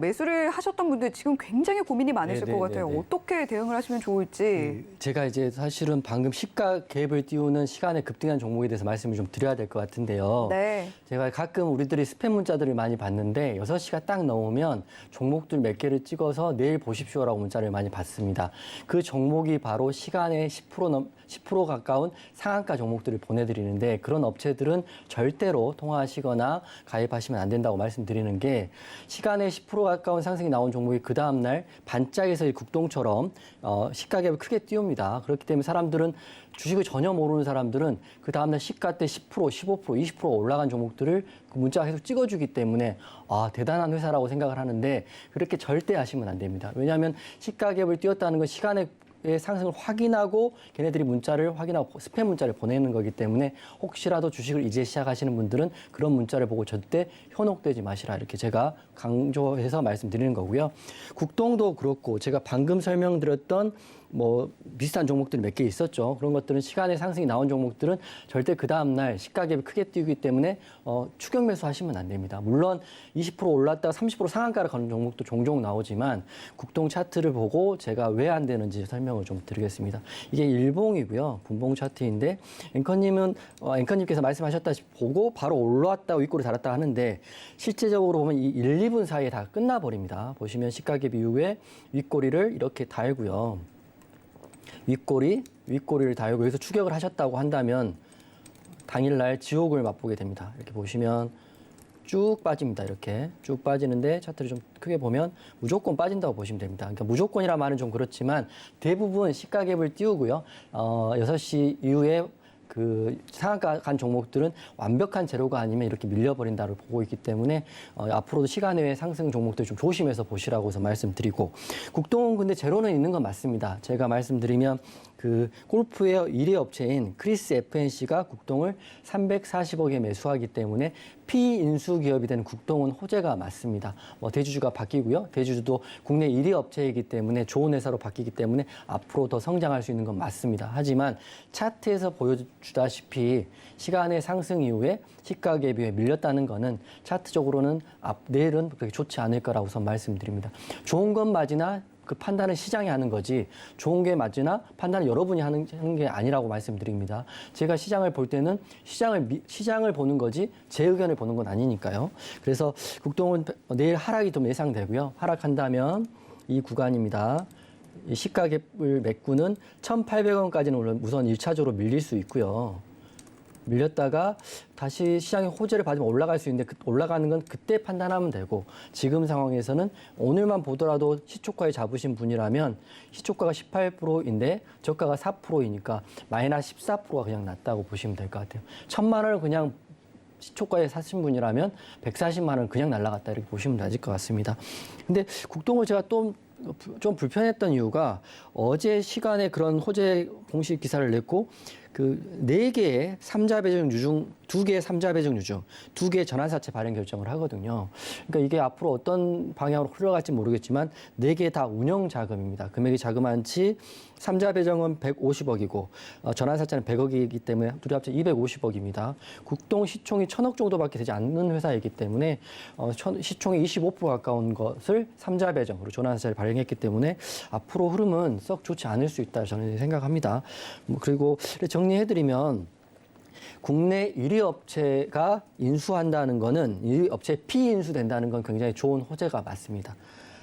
매수를 하셨던 분들 지금 굉장히 고민이 많으실 것 같아요. 어떻게 대응을 하시면 좋을지. 제가 이제 사실은 방금 시가 갭을 띄우는 시간에 급등한 종목에 대해서 말씀을 좀 드려야 될 것 같은데요. 네. 제가 가끔 우리들이 스팸 문자들을 많이 받는데 6시가 딱 넘으면 종목들 몇 개를 찍어서 내일 보십시오라고 문자를 많이 받습니다. 그 종목이 바로 시간의 10% 가까운 상한가 종목들을 보내드리는데 그런 업체들은 절대로 통화하시거나 가입하시면 안 된다고 말씀드리는 게 시간의 10% 가까운 상승이 나온 종목이 그 다음날 반짝에서 이 국동처럼 시가갭을 크게 띄웁니다. 그렇기 때문에 사람들은 주식을 전혀 모르는 사람들은 그 다음날 시가 때 10%, 15%, 20% 올라간 종목들을 그 문자가 계속 찍어주기 때문에 대단한 회사라고 생각을 하는데 그렇게 절대 하시면 안 됩니다. 왜냐하면 시가갭을 띄웠다는 건 시간의 상승을 확인하고 걔네들이 문자를 확인하고 스팸 문자를 보내는 거기 때문에 혹시라도 주식을 이제 시작하시는 분들은 그런 문자를 보고 절대 현혹되지 마시라 이렇게 제가 강조해서 말씀드리는 거고요. 국동도 그렇고 제가 방금 설명드렸던 비슷한 종목들이 몇 개 있었죠. 그런 것들은 시간의 상승이 나온 종목들은 절대 그 다음날 시가갭이 크게 뛰기 때문에 추격 매수하시면 안 됩니다. 물론 20% 올랐다가 30% 상한가를 가는 종목도 종종 나오지만 국동 차트를 보고 제가 왜 안 되는지 설명을 좀 드리겠습니다. 이게 일봉이고요. 분봉 차트인데 앵커님께서 말씀하셨다시피 보고 바로 올라왔다 윗꼬리 달았다 하는데 실제적으로 보면 이 1, 2분 사이에 다 끝나버립니다. 보시면 시가갭 이후에 윗꼬리를 이렇게 달고요. 윗꼬리를 달고 여기서 추격을 하셨다고 한다면 당일날 지옥을 맛보게 됩니다. 이렇게 보시면 쭉 빠집니다. 이렇게 쭉 빠지는데 차트를 좀 크게 보면 무조건 빠진다고 보시면 됩니다. 그러니까 무조건이라 말은 좀 그렇지만 대부분 시가갭을 띄우고요. 6시 이후에 그 상한가 간 종목들은 완벽한 제로가 아니면 이렇게 밀려버린다고 보고 있기 때문에 앞으로도 시간 외의 상승 종목들 좀 조심해서 보시라고 해서 말씀드리고, 국동은 근데 제로는 있는 건 맞습니다. 제가 말씀드리면 그 골프의 1위 업체인 크리스 FNC가 국동을 340억에 매수하기 때문에 피인수 기업이 되는 국동은 호재가 맞습니다. 대주주가 바뀌고요. 대주주도 국내 1위 업체이기 때문에 좋은 회사로 바뀌기 때문에 앞으로 더 성장할 수 있는 건 맞습니다. 하지만 차트에서 보여주다시피 시간의 상승 이후에 시가 대비에 밀렸다는 거는 차트적으로는 내일은 그렇게 좋지 않을 거라고 우선 말씀드립니다. 좋은 건 맞으나 그 판단은 시장이 하는 거지, 좋은 게 맞으나 판단은 여러분이 하는 게 아니라고 말씀드립니다. 제가 시장을 볼 때는 시장을 보는 거지 제 의견을 보는 건 아니니까요. 그래서 국동은 내일 하락이 좀 예상되고요. 하락한다면 이 구간입니다. 이 시가갭을 메꾸는 1,800원까지는 우선 1차적으로 밀릴 수 있고요. 밀렸다가 다시 시장의 호재를 받으면 올라갈 수 있는데 올라가는 건 그때 판단하면 되고, 지금 상황에서는 오늘만 보더라도 시초가에 잡으신 분이라면 시초가가 18%인데 저가가 4%이니까 마이너스 14%가 그냥 났다고 보시면 될 것 같아요. 1,000만 원을 그냥 시초가에 사신 분이라면 140만 원 그냥 날라갔다 이렇게 보시면 맞을 것 같습니다. 근데 국동을 제가 좀 불편했던 이유가 어제 시간에 그런 호재 공식 기사를 냈고 그 4개의 삼자 배정유 중 2개의 삼자 배정유 중 2개의 전환사채 발행 결정을 하거든요. 그러니까 이게 앞으로 어떤 방향으로 흘러갈지 모르겠지만 4개 다 운영 자금입니다. 금액이 자그만치 삼자 배정은 150억이고 전환사채는 100억이기 때문에 둘이 합쳐 250억입니다. 국동 시총이 1,000억 정도밖에 되지 않는 회사이기 때문에 시총이 25% 가까운 것을 삼자 배정으로 전환사채를 발행했기 때문에 앞으로 흐름은 썩 좋지 않을 수 있다 저는 생각합니다. 그리고 정리해드리면 국내 1위 업체가 인수한다는 거는 1위 업체 피인수된다는 건 굉장히 좋은 호재가 맞습니다.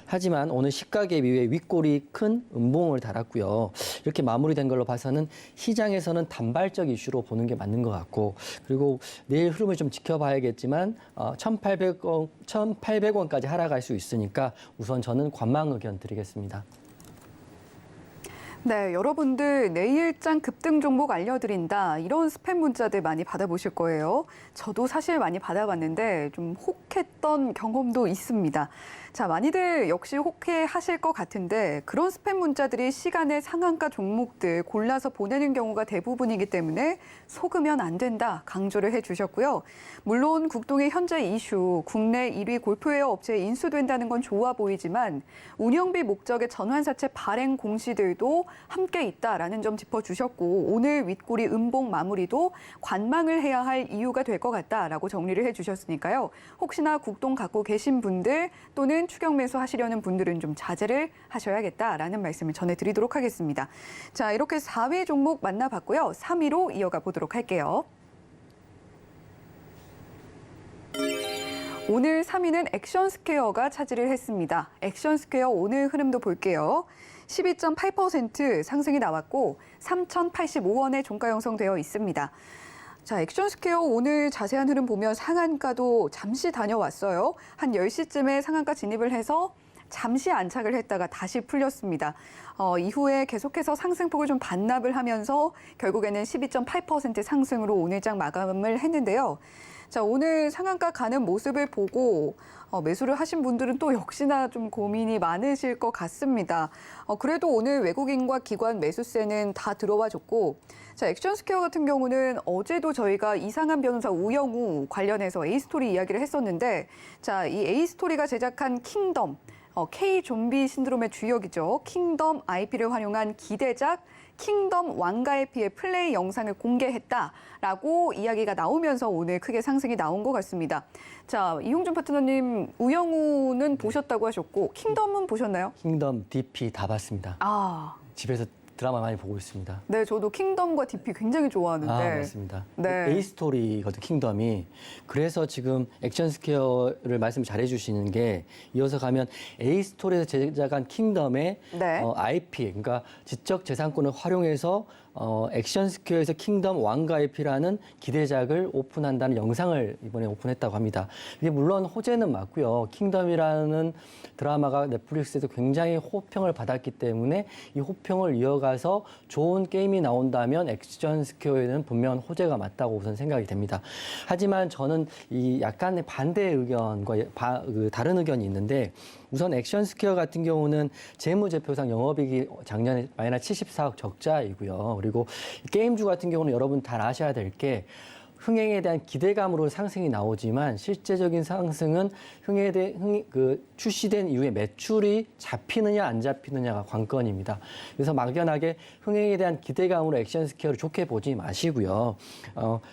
하지만 오늘 시가갭 이후에 윗골이 큰 음봉을 달았고요. 이렇게 마무리된 걸로 봐서는 시장에서는 단발적 이슈로 보는 게 맞는 것 같고, 그리고 내일 흐름을 좀 지켜봐야겠지만 1,800원까지 하락할 수 있으니까 우선 저는 관망 의견 드리겠습니다. 네, 여러분들 내일장 급등 종목 알려드린다, 이런 스팸 문자들 많이 받아보실 거예요. 저도 사실 많이 받아봤는데 좀 혹했던 경험도 있습니다. 자, 많이들 역시 혹해하실 것 같은데 그런 스팸 문자들이 시간의 상한가 종목들 골라서 보내는 경우가 대부분이기 때문에 속으면 안 된다 강조를 해주셨고요. 물론 국동의 현재 이슈, 국내 1위 골프웨어 업체에 인수된다는 건 좋아 보이지만 운영비 목적의 전환사채 발행 공시들도 함께 있다라는 점 짚어주셨고, 오늘 윗골이 음봉 마무리도 관망을 해야 할 이유가 될 것 같다라고 정리를 해주셨으니까요. 혹시나 국동 갖고 계신 분들 또는 추격 매수 하시려는 분들은 좀 자제를 하셔야겠다라는 말씀을 전해드리도록 하겠습니다. 자, 이렇게 4위 종목 만나봤고요. 3위로 이어가 보도록 할게요. 오늘 3위는 액션스퀘어가 차지를 했습니다. 액션스퀘어 오늘 흐름도 볼게요. 12.8% 상승이 나왔고 3,085원에 종가 형성되어 있습니다. 자, 액션스퀘어 오늘 자세한 흐름 보면 상한가도 잠시 다녀왔어요. 한 10시쯤에 상한가 진입을 해서 잠시 안착을 했다가 다시 풀렸습니다. 이후에 계속해서 상승폭을 좀 반납을 하면서 결국에는 12.8% 상승으로 오늘장 마감을 했는데요. 자, 오늘 상한가 가는 모습을 보고 매수를 하신 분들은 또 역시나 좀 고민이 많으실 것 같습니다. 그래도 오늘 외국인과 기관 매수세는 다 들어와 줬고, 자, 액션스퀘어 같은 경우는 어제도 저희가 이상한 변호사 우영우 관련해서 A스토리 이야기를 했었는데, 자, 이 A스토리가 제작한 킹덤, K-좀비 신드롬의 주역이죠. 킹덤 IP를 활용한 기대작 킹덤 왕가의 피해 플레이 영상을 공개했다라고 이야기가 나오면서 오늘 크게 상승이 나온 것 같습니다. 자, 이홍준 파트너님, 우영우는 보셨다고 하셨고 킹덤은 보셨나요? 킹덤, DP 다 봤습니다. 집에서 드라마 많이 보고 있습니다. 네, 저도 킹덤과 DP 굉장히 좋아하는데. 맞습니다. 네. A스토리거든, 킹덤이. 그래서 지금 액션스퀘어를 말씀 잘해 주시는 게, 이어서 가면 A스토리에서 제작한 킹덤의 네. IP, 그러니까 지적재산권을 활용해서 액션 스퀘어에서 킹덤 왕가의 피라는 기대작을 오픈한다는 영상을 이번에 오픈했다고 합니다. 이게 물론 호재는 맞고요. 킹덤이라는 드라마가 넷플릭스에서 굉장히 호평을 받았기 때문에 이 호평을 이어가서 좋은 게임이 나온다면 액션 스퀘어에는 분명한 호재가 맞다고 우선 생각이 됩니다. 하지만 저는 이 약간의 반대 의견과 다른 의견이 있는데 우선 액션 스퀘어 같은 경우는 재무제표상 영업이익이 작년에 마이너스 74억 적자이고요. 그리고 게임주 같은 경우는 여러분 잘 아셔야 될 게 흥행에 대한 기대감으로 상승이 나오지만 실제적인 상승은 출시된 이후에 매출이 잡히느냐 안 잡히느냐가 관건입니다. 그래서 막연하게 흥행에 대한 기대감으로 액션 스퀘어를 좋게 보지 마시고요.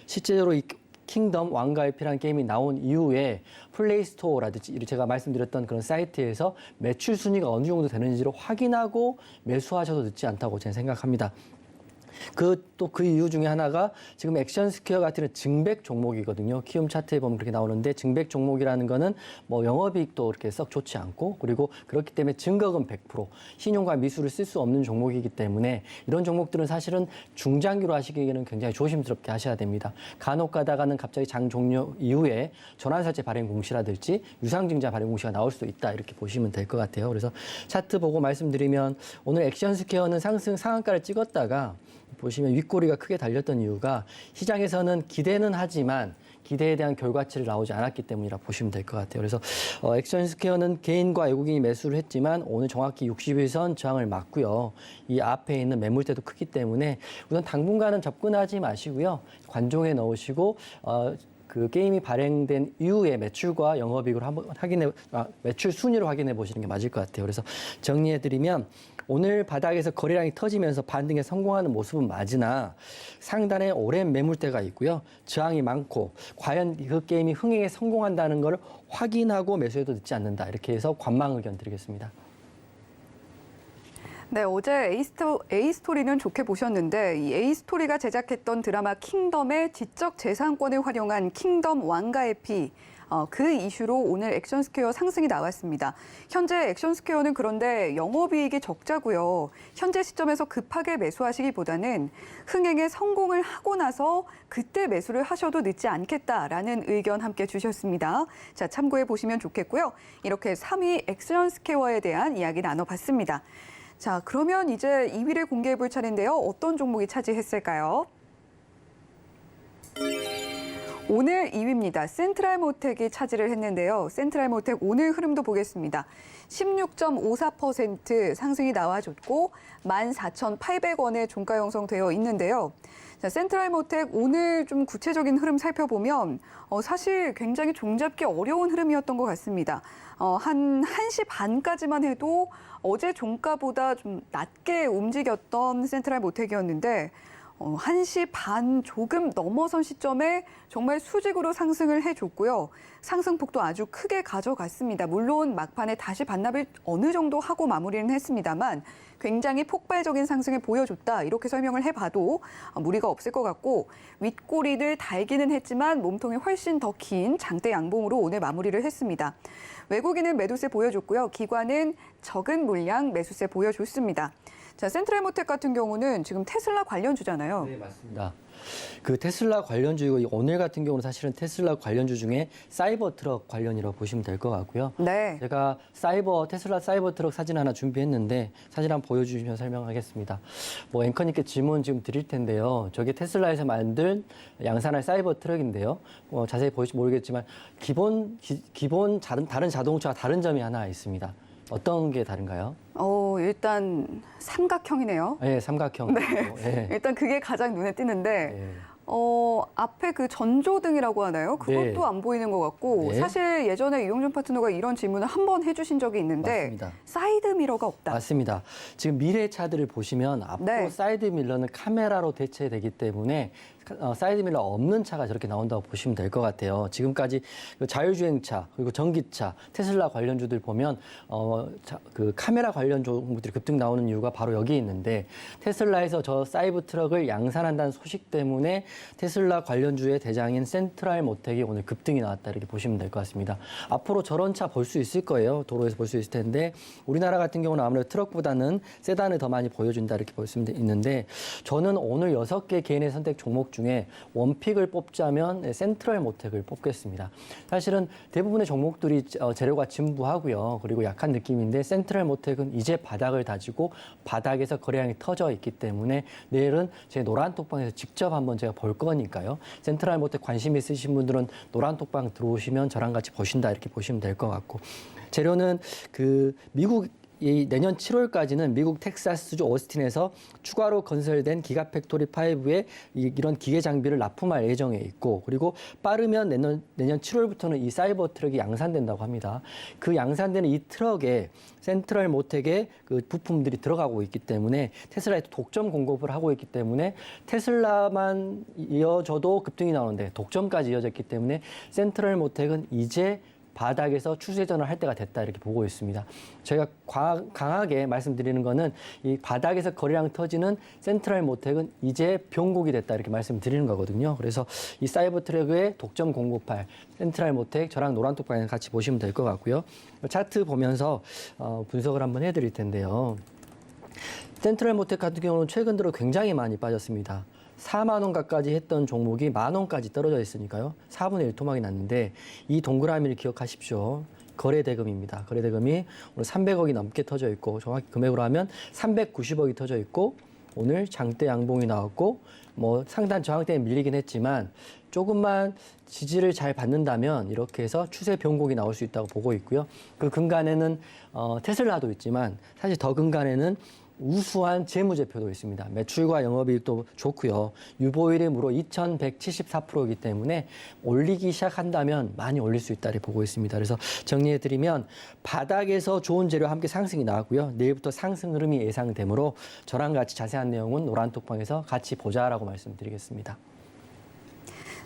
실제로 이 킹덤 왕가의 피라는 게임이 나온 이후에 플레이스토어라든지 제가 말씀드렸던 그런 사이트에서 매출 순위가 어느 정도 되는지를 확인하고 매수하셔도 늦지 않다고 저는 생각합니다. 또 그 이유 중에 하나가 지금 액션 스퀘어 같은 증백 종목이거든요. 키움 차트에 보면 그렇게 나오는데 증백 종목이라는 거는 뭐 영업이익도 그렇게 썩 좋지 않고 그리고 그렇기 때문에 증거금 100%, 신용과 미수를 쓸 수 없는 종목이기 때문에 이런 종목들은 사실은 중장기로 하시기에는 굉장히 조심스럽게 하셔야 됩니다. 간혹 가다가는 갑자기 장 종료 이후에 전환사채 발행 공시라든지 유상증자 발행 공시가 나올 수도 있다 이렇게 보시면 될 것 같아요. 그래서 차트 보고 말씀드리면 오늘 액션 스퀘어는 상한가를 찍었다가 보시면 윗꼬리가 크게 달렸던 이유가 시장에서는 기대는 하지만 기대에 대한 결과치를 나오지 않았기 때문이라 보시면 될 것 같아요. 그래서 액션 스퀘어는 개인과 외국인이 매수를 했지만 오늘 정확히 60일선 저항을 맞고요. 이 앞에 있는 매물대도 크기 때문에 우선 당분간은 접근하지 마시고요. 관종에 넣으시고 그 게임이 발행된 이후에 매출과 영업이익을 한번 매출 순위를 확인해 보시는 게 맞을 것 같아요. 그래서 정리해드리면 오늘 바닥에서 거래량이 터지면서 반등에 성공하는 모습은 맞으나 상단에 오랜 매물대가 있고요. 저항이 많고 과연 그 게임이 흥행에 성공한다는 걸 확인하고 매수해도 늦지 않는다. 이렇게 해서 관망 의견 드리겠습니다. 네, 어제 A스토리는 좋게 보셨는데 이 A스토리가 제작했던 드라마 킹덤의 지적 재산권을 활용한 킹덤 왕가의 피, 그 이슈로 오늘 액션 스퀘어 상승이 나왔습니다. 현재 액션 스퀘어는 그런데 영업이익이 적자고요. 현재 시점에서 급하게 매수하시기보다는 흥행에 성공을 하고 나서 그때 매수를 하셔도 늦지 않겠다라는 의견 함께 주셨습니다. 자, 참고해 보시면 좋겠고요. 이렇게 3위 액션 스퀘어에 대한 이야기 나눠봤습니다. 자, 그러면 이제 2위를 공개해 볼 차례인데요. 어떤 종목이 차지했을까요? 오늘 2위입니다. 센트럴모텍이 차지를 했는데요. 센트럴모텍 오늘 흐름도 보겠습니다. 16.54% 상승이 나와줬고 14,800원에 종가 형성되어 있는데요. 자, 센트럴모텍 오늘 좀 구체적인 흐름 살펴보면 사실 굉장히 종잡기 어려운 흐름이었던 것 같습니다. 한 1시 반까지만 해도 어제 종가보다 좀 낮게 움직였던 센트럴모텍이었는데 1시 반 조금 넘어선 시점에 정말 수직으로 상승을 해줬고요. 상승폭도 아주 크게 가져갔습니다. 물론 막판에 다시 반납을 어느 정도 하고 마무리는 했습니다만 굉장히 폭발적인 상승을 보여줬다. 이렇게 설명을 해봐도 무리가 없을 것 같고 윗꼬리를 달기는 했지만 몸통이 훨씬 더 긴 장대 양봉으로 오늘 마무리를 했습니다. 외국인은 매도세 보여줬고요. 기관은 적은 물량 매수세 보여줬습니다. 자, 센트럴모텍 같은 경우는 지금 테슬라 관련주잖아요. 네, 맞습니다. 그 테슬라 관련주이고 오늘 같은 경우는 사실은 테슬라 관련주 중에 사이버 트럭 관련이라고 보시면 될 것 같고요. 네. 제가 테슬라 사이버 트럭 사진 하나 준비했는데 사진 한번 보여주시면 설명하겠습니다. 뭐 앵커님께 질문 지금 드릴 텐데요. 저게 테슬라에서 만든 양산할 사이버 트럭인데요. 자세히 보실지 모르겠지만 기본 다른 자동차와 다른 점이 하나 있습니다. 어떤 게 다른가요? 일단 삼각형이네요. 네, 삼각형. 네. 네. 일단 그게 가장 눈에 띄는데 네. 앞에 그 전조등이라고 하나요? 그것도 네. 안 보이는 것 같고 네. 사실 예전에 이용준 파트너가 이런 질문을 한 번 해주신 적이 있는데 맞습니다. 사이드 미러가 없다. 맞습니다. 지금 미래 차들을 보시면 앞으로 네. 사이드 밀러는 카메라로 대체되기 때문에 사이드밀러 없는 차가 저렇게 나온다고 보시면 될 것 같아요. 지금까지 그 자율주행차 그리고 전기차, 테슬라 관련주들 보면 그 카메라 관련 종목들이 급등 나오는 이유가 바로 여기 있는데 테슬라에서 저 사이버 트럭을 양산한다는 소식 때문에 테슬라 관련주의 대장인 센트럴 모텍이 오늘 급등이 나왔다 이렇게 보시면 될 것 같습니다. 앞으로 저런 차 볼 수 있을 거예요. 도로에서 볼 수 있을 텐데 우리나라 같은 경우는 아무래도 트럭보다는 세단을 더 많이 보여준다 이렇게 볼 수 있는데 저는 오늘 6개 개인의 선택 종목 중에 원픽을 뽑자면 센트럴 모텍을 뽑겠습니다. 사실은 대부분의 종목들이 재료가 진부하고요. 그리고 약한 느낌인데 센트럴 모텍은 이제 바닥을 다지고 바닥에서 거래량이 터져 있기 때문에 내일은 제 노란 톡방에서 직접 한번 제가 볼 거니까요. 센트럴 모텍 관심 있으신 분들은 노란 톡방 들어오시면 저랑 같이 보신다 이렇게 보시면 될 것 같고 재료는 그 미국 이 내년 7월까지는 미국 텍사스주 오스틴에서 추가로 건설된 기가팩토리 5에 이런 기계 장비를 납품할 예정에 있고 그리고 빠르면 내년 7월부터는 이 사이버 트럭이 양산된다고 합니다. 그 양산되는 이 트럭에 센트럴 모텍의 그 부품들이 들어가고 있기 때문에 테슬라에 독점 공급을 하고 있기 때문에 테슬라만 이어져도 급등이 나오는데 독점까지 이어졌기 때문에 센트럴 모텍은 이제 바닥에서 추세전을 할 때가 됐다 이렇게 보고 있습니다. 저희가 강하게 말씀드리는 거는 이 바닥에서 거래량 터지는 센트럴 모텍은 이제 병곡이 됐다 이렇게 말씀드리는 거거든요. 그래서 이 사이버 트랙의 독점 공급할 센트럴 모텍 저랑 노란 톡방에서 같이 보시면 될 것 같고요. 차트 보면서 분석을 한번 해드릴 텐데요. 센트럴 모텍 같은 경우는 최근 들어 굉장히 많이 빠졌습니다. 4만 원 가까이 했던 종목이 1만 원까지 떨어져 있으니까요. 4분의 1 토막이 났는데 이 동그라미를 기억하십시오. 거래대금입니다. 거래대금이 오늘 300억이 넘게 터져 있고 정확히 금액으로 하면 390억이 터져 있고 오늘 장대 양봉이 나왔고 뭐 상단 저항대에 밀리긴 했지만 조금만 지지를 잘 받는다면 이렇게 해서 추세 변곡이 나올 수 있다고 보고 있고요. 그 근간에는 테슬라도 있지만 사실 더 근간에는 우수한 재무제표도 있습니다. 매출과 영업이익도 좋고요. 유보율이 무려 2174%이기 때문에 올리기 시작한다면 많이 올릴 수 있다고 보고 있습니다. 그래서 정리해드리면 바닥에서 좋은 재료와 함께 상승이 나왔고요. 내일부터 상승 흐름이 예상되므로 저랑 같이 자세한 내용은 노란톡방에서 같이 보자라고 말씀드리겠습니다.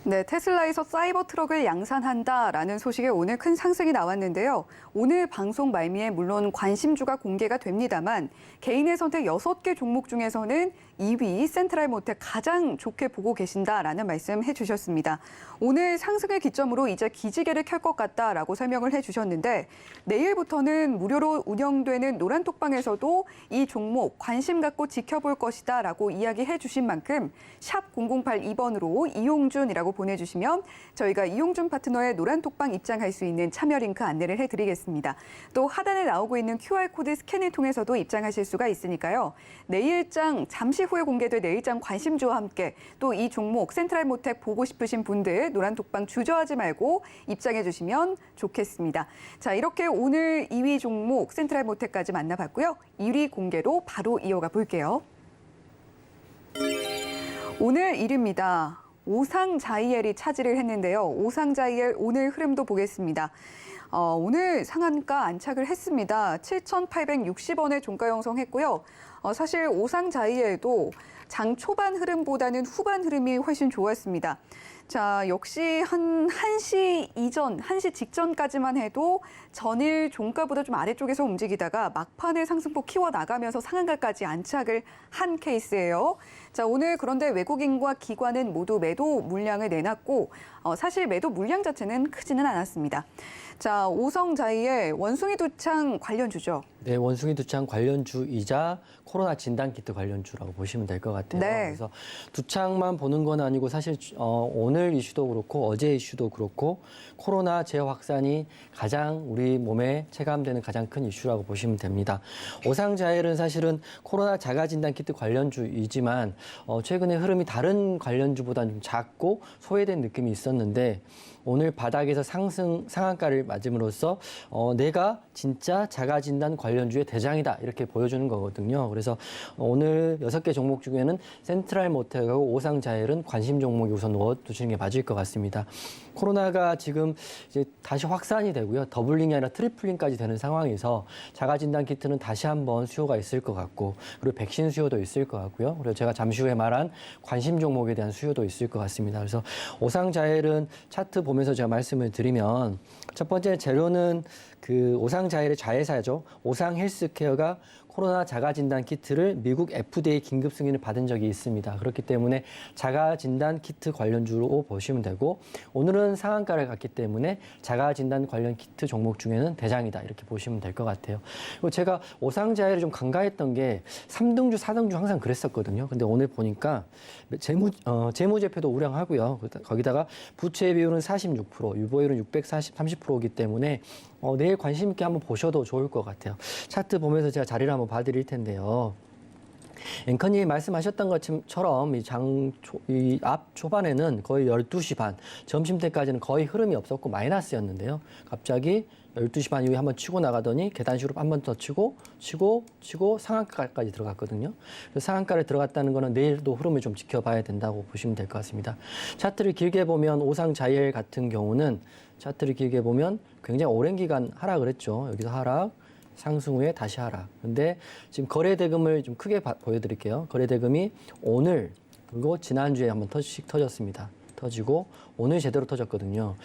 네, 테슬라에서 사이버 트럭을 양산한다라는 소식에 오늘 큰 상승이 나왔는데요. 오늘 방송 말미에 물론 관심주가 공개가 됩니다만 개인의 선택 6개 종목 중에서는 2위 센트럴 모텍 가장 좋게 보고 계신다라는 말씀 해주셨습니다. 오늘 상승을 기점으로 이제 기지개를 켤 것 같다라고 설명을 해주셨는데 내일부터는 무료로 운영되는 노란톡방에서도 이 종목 관심 갖고 지켜볼 것이다라고 이야기해 주신 만큼 샵 0082번으로 이용준이라고 보내주시면 저희가 이용준 파트너의 노란톡방 입장할 수 있는 참여 링크 안내를 해드리겠습니다. 또 하단에 나오고 있는 QR코드 스캔을 통해서도 입장하실 수가 있으니까요. 내일장 잠시 후에 공개될 내일장 관심주와 함께 또 이 종목 센트럴 모텍 보고 싶으신 분들 노란톡방 주저하지 말고 입장해 주시면 좋겠습니다. 자, 이렇게 오늘 2위 종목 센트럴 모텍까지 만나봤고요. 1위 공개로 바로 이어가 볼게요. 오늘 1위입니다. 오상자이엘이 차지를 했는데요. 오상자이엘 오늘 흐름도 보겠습니다. 오늘 상한가 안착을 했습니다. 7,860원에 종가 형성했고요. 사실 오상자이엘도 장 초반 흐름보다는 후반 흐름이 훨씬 좋았습니다. 자, 역시 한 1시 이전, 1시 직전까지만 해도 전일 종가보다 좀 아래쪽에서 움직이다가 막판에 상승폭 키워나가면서 상한가까지 안착을 한 케이스예요. 자, 오늘 그런데 외국인과 기관은 모두 매도 물량을 내놨고 사실 매도 물량 자체는 크지는 않았습니다. 자, 오성자이의 원숭이 두창 관련주죠. 네, 원숭이 두창 관련주이자 코로나 진단키트 관련주라고 보시면 될 것 같아요. 네. 그래서 두창만 보는 건 아니고 사실 오늘 이슈도 그렇고 어제 이슈도 그렇고 코로나 재확산이 가장 우리 몸에 체감되는 가장 큰 이슈라고 보시면 됩니다. 오상자일은 사실은 코로나 자가진단키트 관련주이지만 최근에 흐름이 다른 관련주보다는 좀 작고 소외된 느낌이 있었는데 오늘 바닥에서 상한가를 맞음으로써 내가 진짜 자가진단 관련주의 대장이다 이렇게 보여주는 거거든요. 그래서 오늘 6개 종목 중에는 센트럴 모텍하고 오상자헬은 관심 종목에 우선 넣어두시는 게 맞을 것 같습니다. 코로나가 지금 이제 다시 확산이 되고요. 더블링이 아니라 트리플링까지 되는 상황에서 자가진단 키트는 다시 한번 수요가 있을 것 같고, 그리고 백신 수요도 있을 것 같고요. 그리고 제가 잠시 후에 말한 관심 종목에 대한 수요도 있을 것 같습니다. 그래서 오상자헬은 차트 보면서 제가 말씀을 드리면, 첫 번째 재료는 그 오상자헬의 자회사죠. 오상헬스케어가 코로나 자가진단 키트를 미국 FDA 긴급 승인을 받은 적이 있습니다. 그렇기 때문에 자가진단 키트 관련주로 보시면 되고, 오늘은 상한가를 갔기 때문에 자가진단 관련 키트 종목 중에는 대장이다 이렇게 보시면 될 것 같아요. 그리고 제가 오상자헬을 좀 간과했던 게 3등주, 4등주 항상 그랬었거든요. 근데 오늘 보니까 재무제표도 우량하고요. 거기다가 부채 비율은 46%, 유보율은 630%이기 때문에 내일 관심 있게 한번 보셔도 좋을 것 같아요. 차트 보면서 제가 자리를 한번 봐드릴 텐데요. 앵커님이 말씀하셨던 것처럼 이 앞 초반에는 거의 12시 반, 점심때까지는 거의 흐름이 없었고 마이너스였는데요. 갑자기 12시 반 이후에 한번 치고 나가더니 계단식으로 한 번 더 치고 상한가까지 들어갔거든요. 그래서 상한가를 들어갔다는 거는 내일도 흐름을 좀 지켜봐야 된다고 보시면 될 것 같습니다. 차트를 길게 보면 오상자헬 같은 경우는 차트를 길게 보면 굉장히 오랜 기간 하락을 했죠. 여기서 하락, 상승 후에 다시 하락. 근데 지금 거래 대금을 좀 크게 보여드릴게요. 거래 대금이 오늘 그리고 지난주에 한번 터졌습니다. 터지고 오늘 제대로 터졌거든요.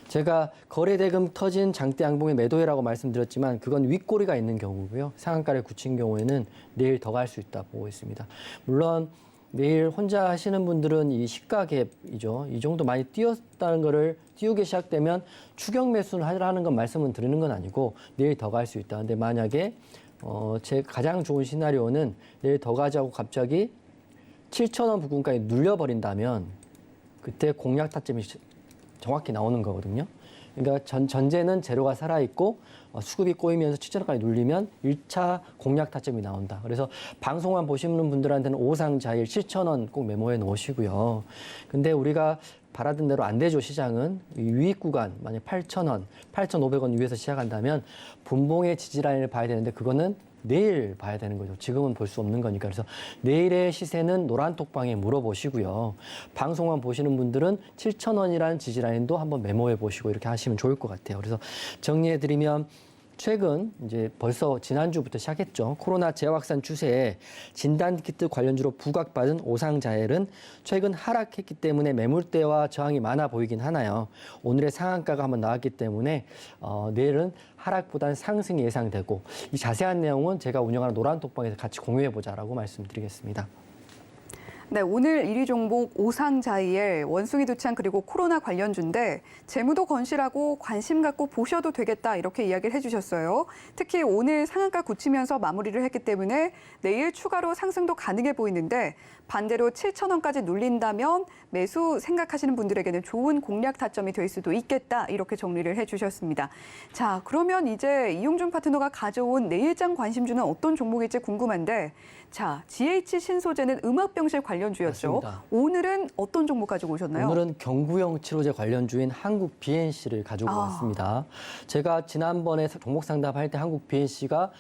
제가 거래 대금 터진 장대 양봉의 매도해라고 말씀드렸지만 그건 윗꼬리가 있는 경우고요. 상한가를 굳힌 경우에는 내일 더 갈 수 있다 보고 있습니다. 물론 내일 혼자 하시는 분들은 이 시가 갭이죠. 이 정도 많이 뛰었다는 거를 띄우기 시작되면 추격 매수를 하라는 건 말씀은 드리는 건 아니고 내일 더 갈 수 있다. 근데 만약에 제 가장 좋은 시나리오는 내일 더 가자고 갑자기 7,000원 부근까지 눌려버린다면 그때 공략 타점이 정확히 나오는 거거든요. 그러니까 전제는 재료가 살아있고 수급이 꼬이면서 7,000원까지 눌리면 1차 공략 타점이 나온다. 그래서 방송만 보시는 분들한테는 오상자일 7,000원 꼭 메모해 놓으시고요. 근데 우리가 바라던 대로 안 되죠. 시장은 유익 구간 만약 8,000원, 8,500원 위에서 시작한다면 분봉의 지지라인을 봐야 되는데 그거는 내일 봐야 되는 거죠. 지금은 볼 수 없는 거니까. 그래서 내일의 시세는 노란톡방에 물어보시고요. 방송만 보시는 분들은 7,000원이라는 지지라인도 한번 메모해 보시고 이렇게 하시면 좋을 것 같아요. 그래서 정리해 드리면 최근 이제 벌써 지난주부터 시작했죠. 코로나 재확산 추세에 진단키트 관련주로 부각받은 오상자헬은 최근 하락했기 때문에 매물대와 저항이 많아 보이긴 하나요. 오늘의 상한가가 한번 나왔기 때문에 내일은 하락보다는 상승이 예상되고 이 자세한 내용은 제가 운영하는 노란톡방에서 같이 공유해보자라고 말씀드리겠습니다. 네, 오늘 1위 종목 오상자이엘, 원숭이 두창 그리고 코로나 관련주인데 재무도 건실하고 관심 갖고 보셔도 되겠다 이렇게 이야기를 해주셨어요. 특히 오늘 상한가 굳히면서 마무리를 했기 때문에 내일 추가로 상승도 가능해 보이는데 반대로 7,000원까지 눌린다면 매수 생각하시는 분들에게는 좋은 공략 타점이 될 수도 있겠다 이렇게 정리를 해주셨습니다. 자, 그러면 이제 이용준 파트너가 가져온 내일장 관심주는 어떤 종목일지 궁금한데 자, GH 신소재는 음압병실 관련주였죠. 맞습니다. 오늘은 어떤 종목 가지고 오셨나요? 오늘은 경구용 치료제 관련주인 한국 BNC를 가지고 왔습니다. 제가 지난번에 종목 상담할 때 한국 BNC가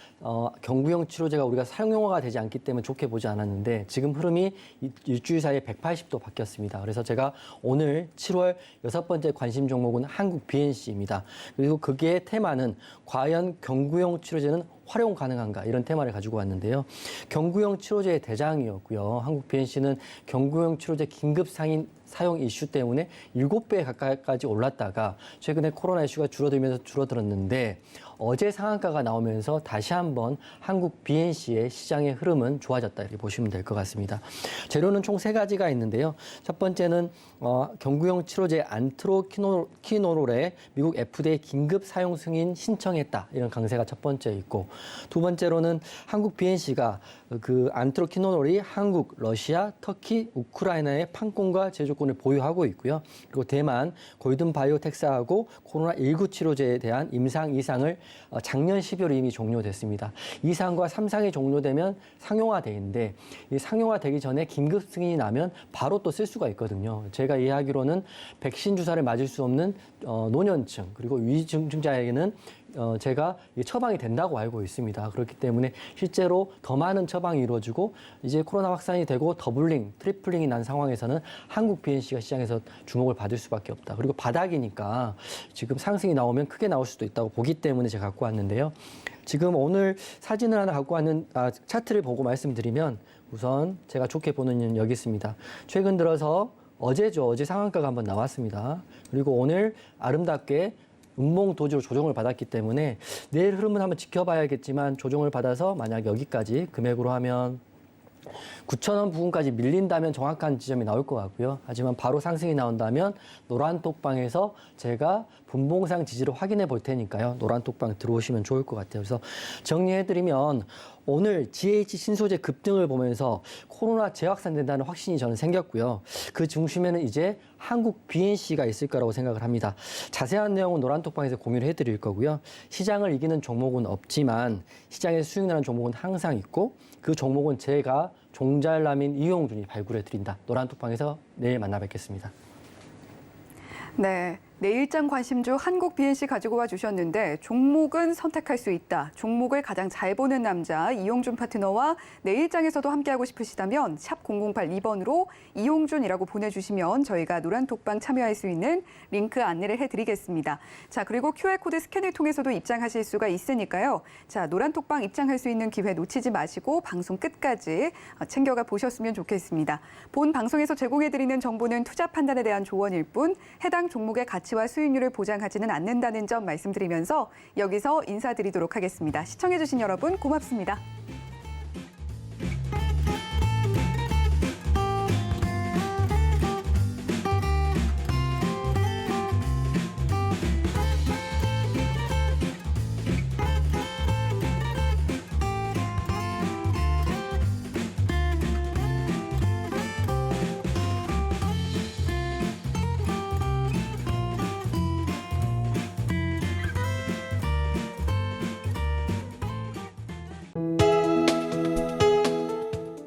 경구용 치료제가 우리가 사용용화가 되지 않기 때문에 좋게 보지 않았는데 지금 흐름이 일주일 사이에 180도 바뀌었습니다. 그래서 제가 오늘 7월 6번째 관심 종목은 한국 BNC입니다. 그리고 그게 테마는 과연 경구용 치료제는 활용 가능한가 이런 테마를 가지고 왔는데요. 경구용 치료제의 대장이었고요. 한국 BNC는 경구용 치료제 긴급 사용 이슈 때문에 7배 가까이까지 올랐다가 최근에 코로나 이슈가 줄어들면서 줄어들었는데 어제 상한가가 나오면서 다시 한번 한국 BNC의 시장의 흐름은 좋아졌다 이렇게 보시면 될 것 같습니다. 재료는 총 3가지가 있는데요. 첫 번째는 경구용 치료제 안트로키노롤의 미국 FDA 긴급 사용 승인 신청했다 이런 강세가 첫 번째 있고 두 번째로는 한국 BNC가 그 안트로키노롤이 한국, 러시아, 터키, 우크라이나의 판권과 제조권을 보유하고 있고요. 그리고 대만, 골든 바이오텍스하고 코로나19 치료제에 대한 임상 이상을 작년 12월에 이미 종료됐습니다. 2상과 3상이 종료되면 상용화되는데 이 상용화되기 전에 긴급 승인이 나면 바로 또 쓸 수가 있거든요. 제가 이해하기로는 백신 주사를 맞을 수 없는 노년층 그리고 위중증자에게는 제가 처방이 된다고 알고 있습니다. 그렇기 때문에 실제로 더 많은 처방이 이루어지고 이제 코로나 확산이 되고 더블링, 트리플링이 난 상황에서는 한국 BNC가 시장에서 주목을 받을 수밖에 없다. 그리고 바닥이니까 지금 상승이 나오면 크게 나올 수도 있다고 보기 때문에 제가 갖고 왔는데요. 지금 오늘 사진을 하나 갖고 왔는 차트를 보고 말씀드리면 우선 제가 좋게 보는 이유는 여기 있습니다. 최근 들어서 어제죠. 어제 상한가가 한번 나왔습니다. 그리고 오늘 아름답게 음봉도지로 조정을 받았기 때문에 내일 흐름은 한번 지켜봐야겠지만 조정을 받아서 만약 여기까지 금액으로 하면 9,000원 부근까지 밀린다면 정확한 지점이 나올 것 같고요. 하지만 바로 상승이 나온다면 노란 톡방에서 제가 분봉상 지지를 확인해 볼 테니까요. 노란 톡방 들어오시면 좋을 것 같아요. 그래서 정리해드리면 오늘 GH 신소재 급등을 보면서 코로나 재확산된다는 확신이 저는 생겼고요. 그 중심에는 이제 한국 BNC가 있을 거라고 생각을 합니다. 자세한 내용은 노란 톡방에서 공유를 해드릴 거고요. 시장을 이기는 종목은 없지만 시장에서 수익 나는 종목은 항상 있고 그 종목은 제가 종잘남인 이용준이 발굴해드린다. 노란 톡방에서 내일 만나 뵙겠습니다. 네. 내일장 관심주 한국 BNC 가지고 와 주셨는데 종목은 선택할 수 있다. 종목을 가장 잘 보는 남자 이용준 파트너와 내일장에서도 함께하고 싶으시다면 샵 0082번으로 이용준이라고 보내주시면 저희가 노란톡방 참여할 수 있는 링크 안내를 해드리겠습니다. 자, 그리고 QR코드 스캔을 통해서도 입장하실 수가 있으니까요. 자, 노란톡방 입장할 수 있는 기회 놓치지 마시고 방송 끝까지 챙겨가 보셨으면 좋겠습니다. 본 방송에서 제공해드리는 정보는 투자 판단에 대한 조언일 뿐 해당 종목의 가치와 수익률을 보장하지는 않는다는 점 말씀드리면서 여기서 인사드리도록 하겠습니다. 시청해주신 여러분 고맙습니다.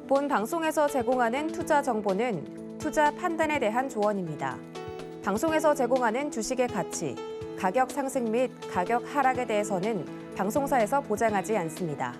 본 방송에서 제공하는 투자 정보는 투자 판단에 대한 조언입니다. 방송에서 제공하는 주식의 가치, 가격 상승 및 가격 하락에 대해서는 방송사에서 보장하지 않습니다.